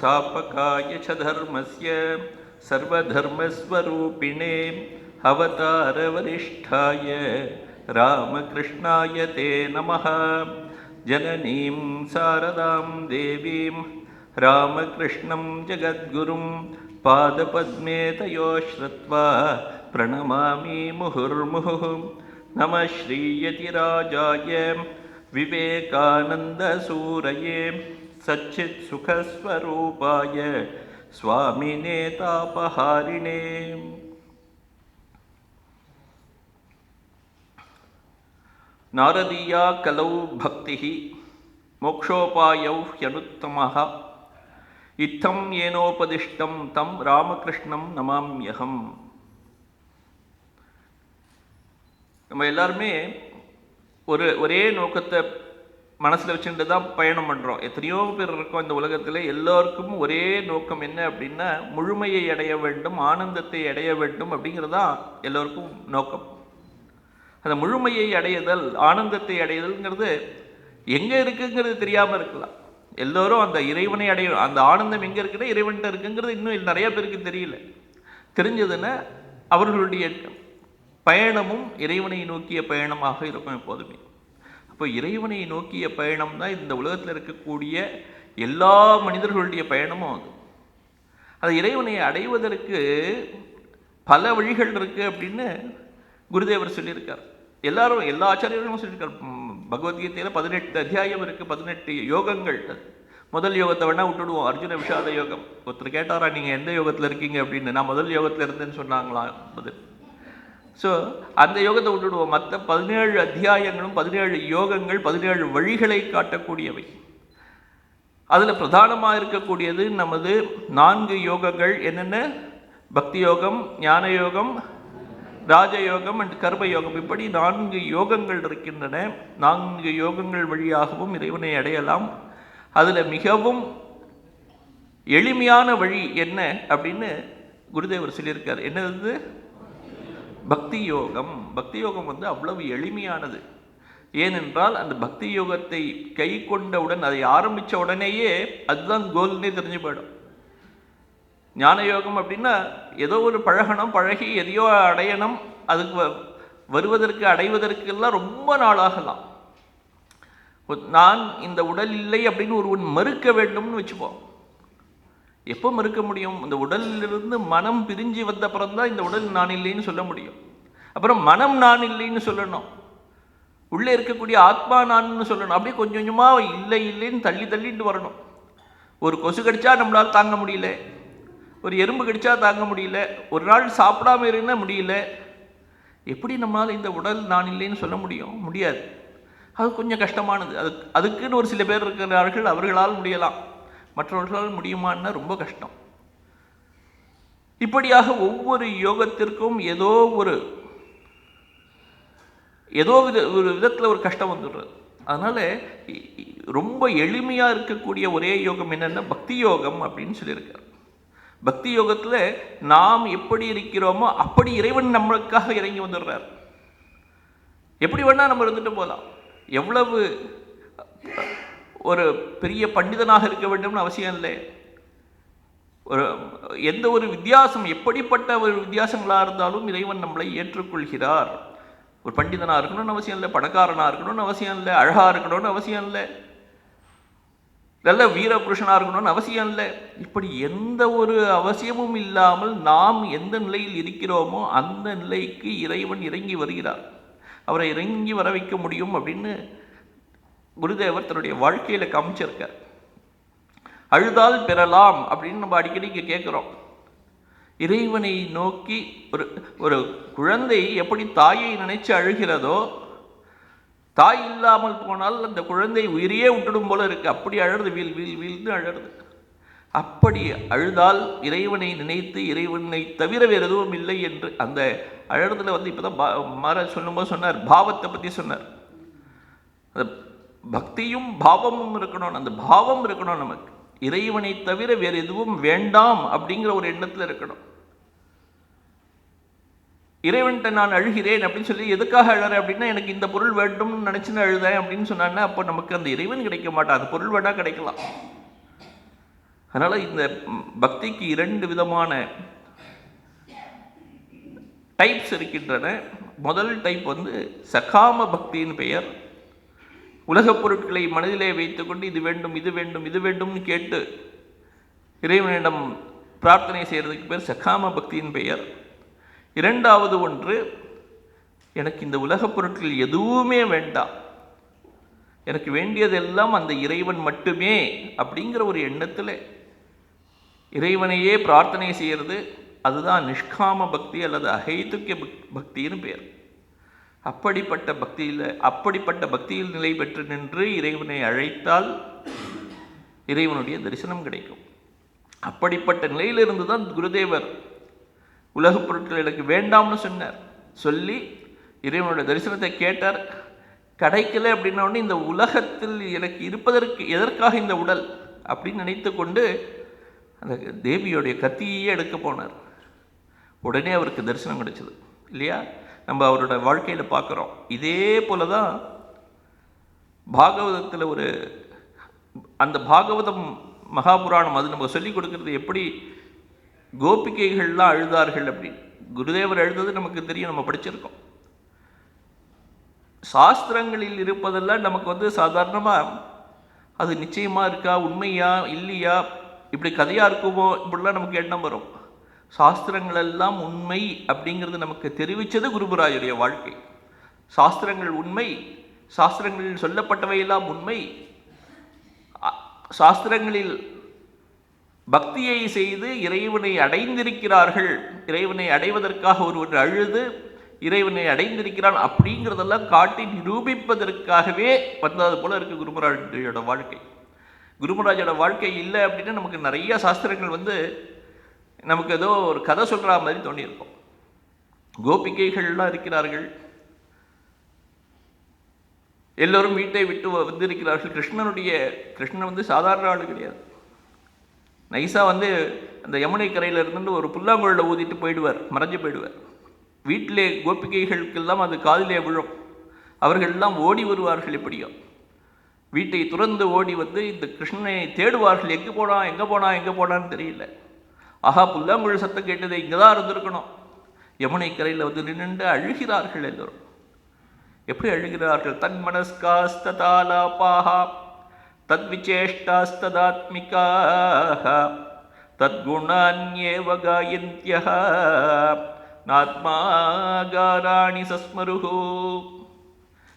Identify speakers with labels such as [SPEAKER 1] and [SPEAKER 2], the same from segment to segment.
[SPEAKER 1] संस्थापकाय च धर्मस्य सर्वधर्मस्वरूपिणे अवतारवरिष्ठाय रामकृष्णाय ते नमः। जननीं शारदां देवीं रामकृष्णं जगद्गुरुं पादपद्मे तयोः श्रुत्वा प्रणमामि मुहुर्मुहुः। नमः श्रीयतिराजाय विवेकानन्दसूरये सच्चित्सुखस्वरूपाय स्वामिने तापहारिणे। नारदीया कलौ भक्तिः मोक्षोपायौ ह्यनुत्तमः। इत्थं येनोपदिष्टं तं रामकृष्णं नमाम्यहम्। நம்ம எல்லாருமே ஒரே நோக்கத்தை மனசில் வச்சுட்டு தான் பயணம் பண்ணுறோம். எத்தனையோ பேர் இருக்கோம் இந்த உலகத்தில். எல்லோருக்கும் ஒரே நோக்கம் என்ன அப்படின்னா முழுமையை அடைய வேண்டும், ஆனந்தத்தை அடைய வேண்டும் அப்படிங்கிறதான் எல்லோருக்கும் நோக்கம். அந்த முழுமையை அடையுதல், ஆனந்தத்தை அடையுதல்ங்கிறது எங்கே இருக்குங்கிறது தெரியாமல் இருக்கலாம். எல்லோரும் அந்த இறைவனை அடையும், அந்த ஆனந்தம் எங்கே இருக்குன்னா இறைவன்கிட்ட இருக்குங்கிறது இன்னும் நிறைய பேருக்கு தெரியல. தெரிஞ்சதுன்னா அவர்களுடைய பயணமும் இறைவனை நோக்கிய பயணமாக இருக்கும் எப்போதுமே. அப்போ இறைவனை நோக்கிய பயணம் தான் இந்த உலகத்தில் இருக்கக்கூடிய எல்லா மனிதர்களுடைய பயணமும். அது இறைவனை அடைவதற்கு பல வழிகள் இருக்குது அப்படின்னு குருதேவர் சொல்லியிருக்கார். எல்லா ஆச்சாரியர்களும் சொல்லியிருக்கார். பகவத்கீதையில் 18 அத்தியாயம் இருக்குது, 18 யோகங்கள். முதல் யோகத்தை வேணால் விட்டுடுவோம், அர்ஜுன விஷாத யோகம். ஒருத்தர் கேட்டாரா நீங்கள் எந்த யோகத்தில் இருக்கீங்க அப்படின்னு. நான் முதல் யோகத்தில் இருந்தேன்னு சொன்னாங்களா பதில். ஸோ அந்த யோகத்தை விட்டுடுவோம். மற்ற 17 அத்தியாயங்களும் 17 யோகங்கள் 17 வழிகளை காட்டக்கூடியவை. அதில் பிரதானமாக இருக்கக்கூடியது நமது 4 யோகங்கள். என்னென்ன? பக்தி யோகம், ஞான யோகம், ராஜயோகம் அண்ட் கர்மயோகம். இப்படி 4 யோகங்கள் இருக்கின்றன. 4 யோகங்கள் வழியாகவும் இறைவனை அடையலாம். அதில் மிகவும் எளிமையான வழி என்ன அப்படின்னு குருதேவர் சொல்லியிருக்கார். என்னது? பக்தி யோகம். பக்தி யோகம் அவ்வளவு எளிமையானது. ஏனென்றால் அந்த பக்தி யோகத்தை கை கொண்டவுடன், அதை ஆரம்பித்த உடனேயே அதுதான் கோல்னே தெரிஞ்சு போயிடும். ஞான யோகம் அப்படின்னா ஏதோ ஒரு பழகணும், பழகி எதையோ அடையணும். அதுக்கு வருவதற்கு அடைவதற்கெல்லாம் ரொம்ப நாளாகலாம். நான் இந்த உடல் இல்லை அப்படின்னு ஒருவன் மறுக்க வேண்டும்னு வச்சுப்போம். எப்போ மறுக்க முடியும்? இந்த உடலிலிருந்து மனம் பிரிஞ்சு வந்த அப்புறம் தான் இந்த உடல் நான் இல்லைன்னு சொல்ல முடியும். அப்புறம் மனம் நான் இல்லைன்னு சொல்லணும், உள்ளே இருக்கக்கூடிய ஆத்மா நான்னு சொல்லணும். அப்படியே கொஞ்சம் கொஞ்சமாக இல்லை இல்லைன்னு தள்ளிட்டு வரணும். ஒரு கொசு கடிச்சா நம்மளால் தாங்க முடியல, ஒரு எறும்பு கடிச்சா தாங்க முடியல, ஒரு நாள் சாப்பிடாம இருந்தா முடியல. எப்படி நம்மளால் இந்த உடல் நான் இல்லைன்னு சொல்ல முடியாது. அது கொஞ்சம் கஷ்டமானது. அதுக்குன்னு ஒரு சில பேர் இருக்கிறார்கள், அவர்களால் முடியலாம். மற்றவர்களால் முடியுமான்னா ரொம்ப கஷ்டம். இப்படியாக ஒவ்வொரு யோகத்திற்கும் ஏதோ ஒரு விதத்தில் ஒரு கஷ்டம் வந்துடுறது. அதனால ரொம்ப எளிமையாக இருக்கக்கூடிய ஒரே யோகம் என்னென்னா பக்தி யோகம் அப்படின்னு சொல்லியிருக்கார். பக்தி யோகத்தில் நாம் எப்படி இருக்கிறோமோ அப்படி இறைவன் நம்மளுக்காக இறங்கி வந்துடுறார். எப்படி வேணால் நம்ம இருந்துட்டு போகலாம். எவ்வளவு ஒரு பெரிய பண்டிதனாக இருக்க வேண்டும்னு அவசியம் இல்லை. எந்த ஒரு வித்தியாசம், எப்படிப்பட்ட ஒரு வித்தியாசங்களாக இருந்தாலும் இறைவன் நம்மளை ஏற்றுக்கொள்கிறார். ஒரு பண்டிதனாக இருக்கணும்னு அவசியம் இல்லை, பணக்காரனாக இருக்கணும்னு அவசியம் இல்லை, அழகாக இருக்கணும்னு அவசியம் இல்லை, நல்ல வீர புருஷனாக இருக்கணும்னு அவசியம் இல்லை. இப்படி எந்த ஒரு அவசியமும் இல்லாமல் நாம் எந்த நிலையில் இருக்கிறோமோ அந்த நிலைக்கு இறைவன் இறங்கி வருகிறார். அவரை இறங்கி வர வைக்க முடியும் அப்படின்னு குருதேவர் தன்னுடைய வாழ்க்கையில் காமிச்சிருக்கார். அழுதால் பெறலாம் அப்படின்னு நம்ம அடிக்கடி இங்கே கேட்குறோம். இறைவனை நோக்கி ஒரு குழந்தை எப்படி தாயை நினைச்சு அழுகிறதோ, தாய் இல்லாமல் போனால் அந்த குழந்தை உயிரையே விட்டுடும் போல இருக்கு. அப்படி அழுறது, வீழ்ந்து அழுறது. அப்படி அழுதால் இறைவனை நினைத்து இறைவனை தவிர வேறு எதுவும் இல்லை என்று அந்த அழுறதுல இப்போதான் மகாராஜ் சொல்லும்போது சொன்னார், பாவத்தை பற்றி சொன்னார். அந்த பக்தியும் பாவமும் இருக்கணும். அந்த பாவம் இருக்கணும் நமக்கு. இறைவனை தவிர வேறு எதுவும் வேண்டாம் அப்படிங்கிற ஒரு எண்ணத்தில் இருக்கணும். இறைவன்கிட்ட நான் அழுகிறேன் அப்படின்னு சொல்லி எதுக்காக அழுறேன் அப்படின்னா எனக்கு இந்த பொருள் வேண்டும்னு நினச்சின்னு அழுதேன் அப்படின்னு சொன்னான்னா அப்போ நமக்கு அந்த இறைவன் கிடைக்க மாட்டான். அந்த பொருள் வேணால் கிடைக்கலாம். அதனால் இந்த பக்திக்கு 2 விதமான டைப்ஸ் இருக்கின்றன. முதல் டைப் சகாம பக்தியின் பெயர். உலகப் பொருட்களை மனதிலே வைத்துக்கொண்டு இது வேண்டும் இது வேண்டும் இது வேண்டும்னு கேட்டு இறைவனிடம் பிரார்த்தனை செய்கிறதுக்கு பேர் சகாம பக்தியின் பெயர். இரண்டாவது ஒன்று, எனக்கு இந்த உலகப் பொருட்கள் எதுவுமே வேண்டாம், எனக்கு வேண்டியதெல்லாம் அந்த இறைவன் மட்டுமே அப்படிங்கிற ஒரு எண்ணத்தில் இறைவனையே பிரார்த்தனை செய்கிறது. அதுதான் நிஷ்காம பக்தி அல்லது அஹைதுக்கிய பக்தின்னு பேர். அப்படிப்பட்ட பக்தியில் நிலை பெற்று நின்று இறைவனை அழைத்தால் இறைவனுடைய தரிசனம் கிடைக்கும். அப்படிப்பட்ட நிலையிலிருந்து தான் குருதேவர் உலகப் பொருட்கள் எனக்கு வேண்டாம்னு சொன்னார். சொல்லி இறைவனுடைய தரிசனத்தை கேட்டார். கிடைக்கல அப்படின்னா உடனே இந்த உலகத்தில் எனக்கு இருப்பதற்கு எதற்காக இந்த உடல் அப்படின்னு நினைத்து கொண்டு அந்த தேவியோடைய கத்தியே எடுக்க போனார். உடனே அவருக்கு தரிசனம் கிடைச்சது இல்லையா? நம்ம அவரோட வாழ்க்கையில் பார்க்குறோம். இதே போல தான் பாகவதத்தில் அந்த பாகவதம் மகாபுராணம் அது நம்ம சொல்லிக் கொடுக்கறது எப்படி கோபிகைகள்லாம் அழுதார்கள் அப்படின்னு. குருதேவர் எழுதுறது நமக்கு தெரியும், நம்ம படிச்சிருக்கோம். சாஸ்திரங்களில் இருப்பதெல்லாம் நமக்கு சாதாரணமாக அது நிச்சயமாக இருக்கா, உண்மையா இல்லையா, இப்படி கதையாக இருக்குமோ, இப்படிலாம் நமக்கு எண்ணம் வரும். சாஸ்திரங்கள் எல்லாம் உண்மை அப்படிங்கிறது நமக்கு தெரிவித்தது குருபராஜருடைய வாழ்க்கை. சாஸ்திரங்கள் உண்மை, சாஸ்திரங்களில் சொல்லப்பட்டவையெல்லாம் உண்மை. சாஸ்திரங்களில் பக்தியை செய்து இறைவனை அடைந்திருக்கிறார்கள், இறைவனை அடைவதற்காக ஒருவர் அழுது இறைவனை அடைந்திருக்கிறான் அப்படிங்கிறதெல்லாம் காட்டி நிரூபிப்பதற்காகவே வந்தது போல இருக்கு குருமராஜோட வாழ்க்கை. குருமராஜோட வாழ்க்கை இல்லை அப்படின்னா நமக்கு நிறைய சாஸ்திரங்கள் நமக்கு ஏதோ ஒரு கதை சொல்கிற மாதிரி தோணியிருக்கும். கோபிகைகள்லாம் இருக்கிறார்கள், எல்லோரும் வீட்டை விட்டு வந்திருக்கிறார்கள். கிருஷ்ணன் சாதாரண ஆள் கிடையாது. நைஸாக அந்த யமுனை கரையில் இருந்து ஒரு புல்லாங்குழலை ஊதிட்டு போயிடுவார், மறைஞ்சு போயிடுவார். வீட்டிலே கோபிகைகளுக்கெல்லாம் அது காதிலே விழும். அவர்களெல்லாம் ஓடி வருவார்கள். எப்படியோ வீட்டை துறந்து ஓடி இந்த கிருஷ்ணனை தேடுவார்கள். எங்கே போனான்னு தெரியல. ஆஹா, புல்லாங்குழல் சத்தம் கேட்டது, இங்கே தான் இருந்திருக்கணும். யமுனை கரையில் நின்று அழுகிறார்கள் எல்லோரும். எப்படி அழுகிறார்கள்? தன் மனஸ்காஸ்ததாலாபாஹ தத்விசேஷ்டாஸ்ததாத்மிகாஹ தத்குணான்யேவ காயந்த்யஹ நாத்மாகாராணி சஸ்மருஹு.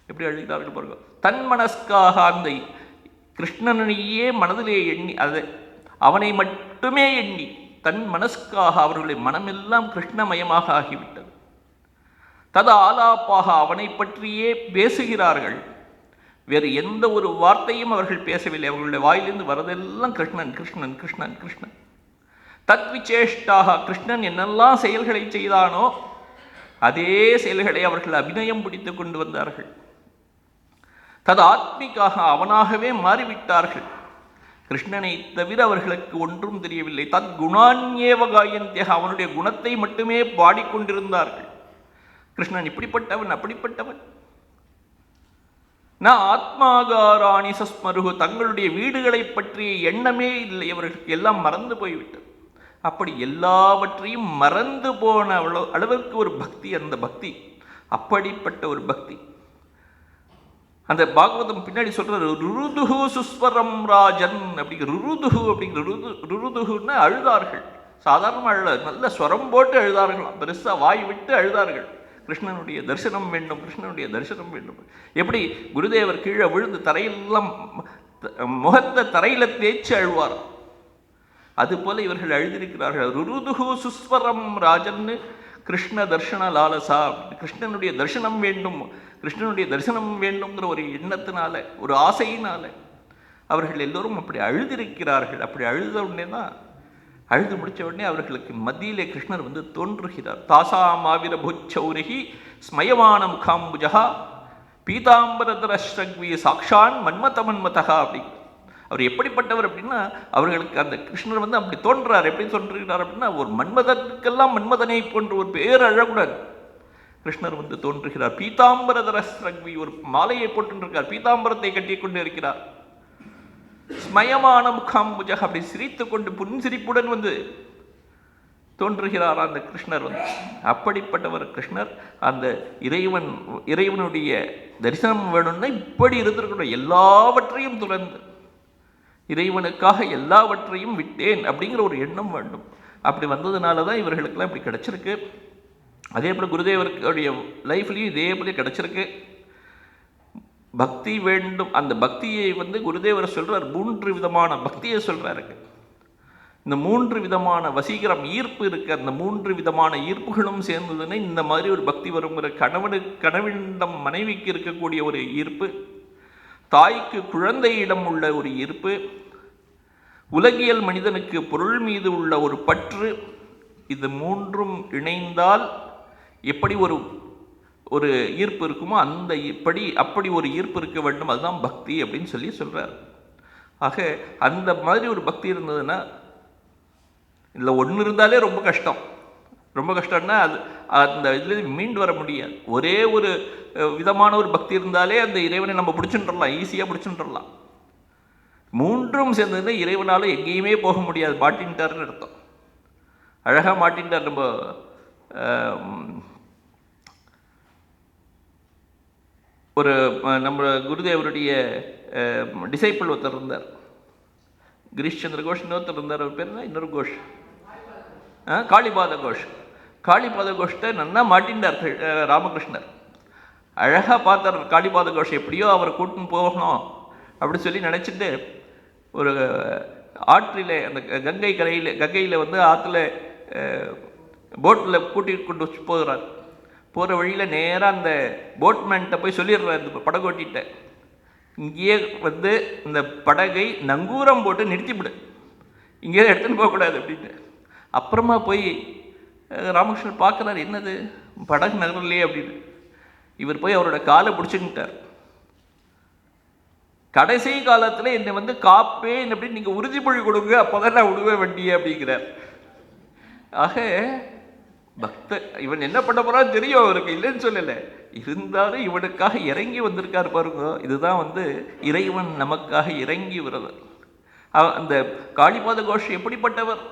[SPEAKER 1] எப்படி அழுகிறார்கள் பாருங்க. தன் மனஸ்காக, அந்த கிருஷ்ணனையே மனதிலே எண்ணி, அவனை மட்டுமே எண்ணி, தன் மனஸ்காக அவர்களுடைய மனமெல்லாம் கிருஷ்ணமயமாக ஆகிவிட்டது. தது ஆலாப்பாக, அவனை பற்றியே பேசுகிறார்கள். வேறு எந்த ஒரு வார்த்தையும் அவர்கள் பேசவில்லை. அவர்களுடைய வாயிலிருந்து வரதெல்லாம் கிருஷ்ணன் கிருஷ்ணன் கிருஷ்ணன் கிருஷ்ணன். தத் விசேஷ்டாக, கிருஷ்ணன் என்னெல்லாம் செயல்களை செய்தானோ அதே செயல்களை அவர்கள் அபிநயம் பிடித்து கொண்டு வந்தார்கள். தது ஆத்மிக்காக, அவனாகவே மாறிவிட்டார்கள். கிருஷ்ணனை தவிர அவர்களுக்கு ஒன்றும் தெரியவில்லை. தத் குணான்யேவ காயந்த்யஹ, அவனுடைய குணத்தை மட்டுமே பாடிக்கொண்டிருந்தார்கள். கிருஷ்ணன் இப்படிப்பட்டவன் அப்படிப்பட்டவன். நான் ஆத்மாகாராணி சஸ்மருகு, தங்களுடைய வீடுகளை பற்றிய எண்ணமே இல்லை அவர்களுக்கு, எல்லாம் மறந்து போய்விட்டது. அப்படி எல்லாவற்றையும் மறந்து போன அளவுக்கு ஒரு பக்தி, அந்த பக்தி அப்படிப்பட்ட ஒரு பக்தி. அந்த பாகவதம் பின்னாடி சொல்ற ருருதுகு சுஸ்வரம் ராஜன் அப்படிங்கிற ருருதுகுன்னா அழுதார்கள். சாதாரண அழ, நல்ல ஸ்வரம் போட்டு அழுதார்கள், பெருசாக வாய் விட்டு அழுதார்கள். கிருஷ்ணனுடைய தரிசனம் வேண்டும், கிருஷ்ணனுடைய தரிசனம் வேண்டும். எப்படி குருதேவர் கீழே விழுந்து தரையெல்லாம் முகத்தை தரையில தேய்ச்சி அழுவார், அதுபோல இவர்கள் எழுதியிருக்கிறார்கள். ருருதுகு சுஸ்வரம் ராஜன்னு கிருஷ்ண தர்ஷன லாலசா, கிருஷ்ணனுடைய தரிசனம் வேண்டும், கிருஷ்ணனுடைய தரிசனம் வேண்டும்ங்கிற ஒரு எண்ணத்தினால, ஒரு ஆசையினால அவர்கள் எல்லோரும் அப்படி அழுதிருக்கிறார்கள். அப்படி அழுத உடனே தான், அழுது முடித்த உடனே அவர்களுக்கு மத்தியிலே கிருஷ்ணர் தோன்றுகிறார். தாசாமாவிர புச்சௌரிகி ஸ்மயமான முகாம்புஜா பீதாம்பரதரஸ்ரக்வி சாக்ஷான் மன்மதா அப்படி. அவர் எப்படிப்பட்டவர் அப்படின்னா, அவர்களுக்கு அந்த கிருஷ்ணர் அப்படி தோன்றார். எப்படி தோன்றுகிறார் அப்படின்னா, ஒரு மன்மதனுக்கெல்லாம் மன்மதனை போன்ற ஒரு பேரழகுடன் கிருஷ்ணர் தோன்றுகிறார். பீதாம்பரதரஸ்ரக்வி, ஒரு மாலையை போட்டுருக்கார், பீதாம்பரத்தை கட்டி கொண்டு இருக்கிறார். ஸ்மயமான முகாம்புஜக, அப்படி சிரித்து கொண்டு புன்சிரிப்புடன் வந்து தோன்றுகிறார் அந்த கிருஷ்ணர் வந்து. அப்படிப்பட்டவர் கிருஷ்ணர். அந்த இறைவனுடைய தரிசனம் வேணும்னா இப்படி இருந்திருக்கணும். எல்லாவற்றையும் துறந்து இறைவனுக்காக எல்லாவற்றையும் விட்டேன் அப்படிங்கிற ஒரு எண்ணம் வேண்டும். அப்படி வந்ததுனால தான் இவர்களுக்கெல்லாம் இப்படி கிடச்சிருக்கு. அதே போல் குருதேவருடைய லைஃப்லையும் இதே போல கிடச்சிருக்கு. பக்தி வேண்டும். அந்த பக்தியை வந்து குருதேவர் சொல்கிறார், 3 விதமான பக்தியை சொல்கிறாருங்க. இந்த 3 விதமான வசீகரம், ஈர்ப்பு இருக்குது. அந்த 3 விதமான ஈர்ப்புகளும் சேர்ந்ததுன்னு இந்த மாதிரி ஒரு பக்தி வருங்கிற கணவனிடம் மனைவிக்கு இருக்கக்கூடிய ஒரு ஈர்ப்பு, தாய்க்கு குழந்தையிடம் உள்ள ஒரு ஈர்ப்பு, உலகியல் மனிதனுக்கு பொருள் மீது உள்ள ஒரு பற்று, இது 3ம் இணைந்தால் எப்படி ஒரு ஈர்ப்பு இருக்குமோ அப்படி ஒரு ஈர்ப்பு இருக்க வேண்டும். அதுதான் பக்தி அப்படின்னு சொல்கிறார். ஆக அந்த மாதிரி ஒரு பக்தி இருந்ததுன்னா, இதில் ஒன்று இருந்தாலே ரொம்ப கஷ்டம்னா அது அந்த இதுலேருந்து மீண்டு வர முடியாது. ஒரே ஒரு விதமான ஒரு பக்தி இருந்தாலே அந்த இறைவனை நம்ம பிடிச்சுட்டுறலாம், ஈஸியாக பிடிச்சுட்டுறலாம். 3ம் சேர்ந்ததுன்னா இறைவனால் எங்கேயுமே போக முடியாது, மாட்டின்ட்டார்னு அர்த்தம். அழகாக மாட்டின்ட்டார். நம்ம குருதேவருடைய டிசைப்பிள் ஒருத்தர் இருந்தார், கிரீஷ் சந்திர கோஷ். இன்னொருத்தர் இருந்தார், அவர் பேர் என்ன, இன்னொரு கோஷ், காளிபாத கோஷ்ட நன்னா மாட்டின்றார் ராமகிருஷ்ணர். அழகாக பார்த்தார் காளிபாத கோஷ். எப்படியோ அவரை கூட்டின்னு போகணும் அப்படி சொல்லி நினச்சிட்டு ஒரு ஆற்றில், அந்த கங்கையில் வந்து ஆற்றுல போட்டில் கூட்டிகிட்டு கொண்டு போகிறார். போகிற வழியில் நேராக அந்த போட்மேன்கிட்ட போய் சொல்லிடுறார், இந்த படகோட்டிகிட்ட, இங்கேயே வந்து இந்த படகை நங்கூரம் போட்டு நிறுத்திவிடு, இங்கேயே எடுத்துன்னு போகக்கூடாது அப்படின்ட்டு. அப்புறமா போய் ராமகிருஷ்ணன் பார்க்குறாரு, என்னது படகு நகரலையே அப்படின்னு. இவர் போய் அவரோட காலை பிடிச்சுக்கிட்டார். கடைசி காலத்தில் என்னை வந்து காப்பேன் அப்படின்னு நீங்கள் உறுதிமொழி கொடுங்க, அப்போ தான் நான் விடுவேன் வண்டியை அப்படிங்கிறார். ஆக இவன் என்ன பண்ண போறான்னு தெரியும் அவருக்கு, இல்லைன்னு சொல்லலை. இருந்தாலும் இவனுக்காக இறங்கி வந்திருக்காரு பாருங்க. இதுதான் வந்து இறைவன் நமக்காக இறங்கி வருவர். அந்த காளிபாத கோஷ் எப்படிப்பட்டவர்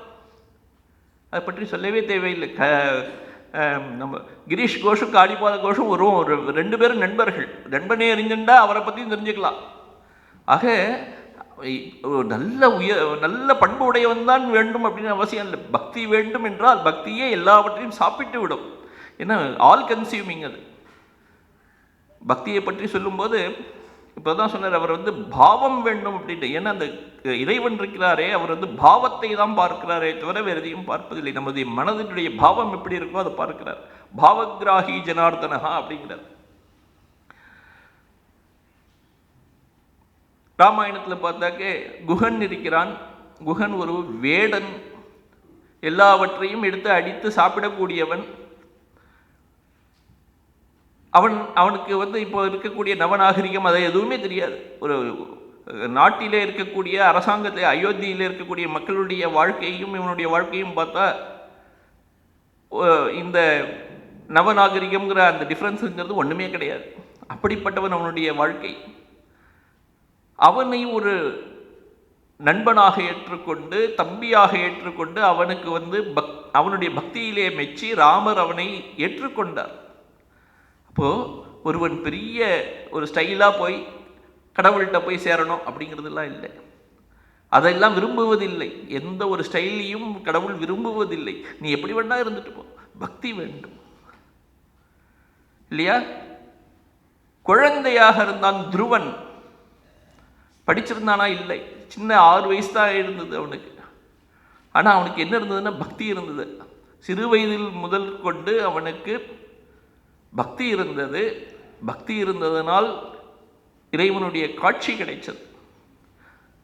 [SPEAKER 1] அதை பற்றி சொல்லவே தேவையில்லை. நம்ம கிரீஷ் கோஷும் காளிபாத கோஷும் ஒரு 2 பேரும் நண்பர்கள். நண்பனே அறிஞ்சுட்டா அவரை பற்றியும் தெரிஞ்சுக்கலாம். ஆக நல்ல பண்பு உடையவன் தான் வேண்டும் அப்படின்னு அவசியம் இல்லை. பக்தி வேண்டும் என்றால் பக்தியே எல்லாவற்றையும் சாப்பிட்டு விடும். ஏன்னா ஆல் கன்சியூமிங் அது. பக்தியை பற்றி சொல்லும்போது இப்போ தான் சொன்னார், அவர் வந்து பாவம் வேண்டும் அப்படின்ட்டு. ஏன்னா அந்த இறைவன் இருக்கிறாரே, அவர் வந்து பாவத்தை தான் பார்க்கிறாரே தவிர வேறு எதையும் பார்ப்பதில்லை. நமது மனதினுடைய பாவம் எப்படி இருக்கோ அதை பார்க்கிறார். பாவகிராகி ஜனார்தனஹா அப்படிங்கிறார். ராமாயணத்தில் பார்த்தாக்கே குகன் இருக்கிறான். குகன் ஒரு வேடன், எல்லாவற்றையும் எடுத்து அடித்து சாப்பிடக்கூடியவன். அவனுக்கு வந்து இப்போ இருக்கக்கூடிய நவநாகரிகம் அதை எதுவுமே தெரியாது. ஒரு நாட்டிலே இருக்கக்கூடிய அரசாங்கத்தில் அயோத்தியில் இருக்கக்கூடிய மக்களுடைய வாழ்க்கையும் இவனுடைய வாழ்க்கையும் பார்த்தா இந்த நவநாகரிகம்ங்கிற அந்த டிஃப்ரென்ஸுங்கிறது ஒன்றுமே கிடையாது. அப்படிப்பட்டவன் அவனுடைய வாழ்க்கை. அவனை ஒரு நண்பனாக ஏற்றுக்கொண்டு, தம்பியாக ஏற்றுக்கொண்டு, அவனுக்கு வந்து அவனுடைய பக்தியிலே மெச்சி ராமர் அவனை ஏற்றுக்கொண்டார். அப்போது ஒருவன் பெரிய ஒரு ஸ்டைலாக போய் கடவுள்கிட்ட போய் சேரணும் அப்படிங்கிறதுலாம் இல்லை. அதெல்லாம் விரும்புவதில்லை. எந்த ஒரு ஸ்டைலையும் கடவுள் விரும்புவதில்லை. நீ எப்படி வேணா இருந்துட்டு போ, பக்தி வேண்டும் இல்லையா? குழந்தையாக இருந்தான் துருவன். படிச்சிருந்தானா? இல்லை. சின்ன 6 வயசு தான் இருந்தது அவனுக்கு. ஆனால் அவனுக்கு என்ன இருந்ததுன்னா பக்தி இருந்தது. சிறு வயதில் முதல் கொண்டு அவனுக்கு பக்தி இருந்தது. பக்தி இருந்ததனால் இறைவனுடைய காட்சி கிடைச்சது.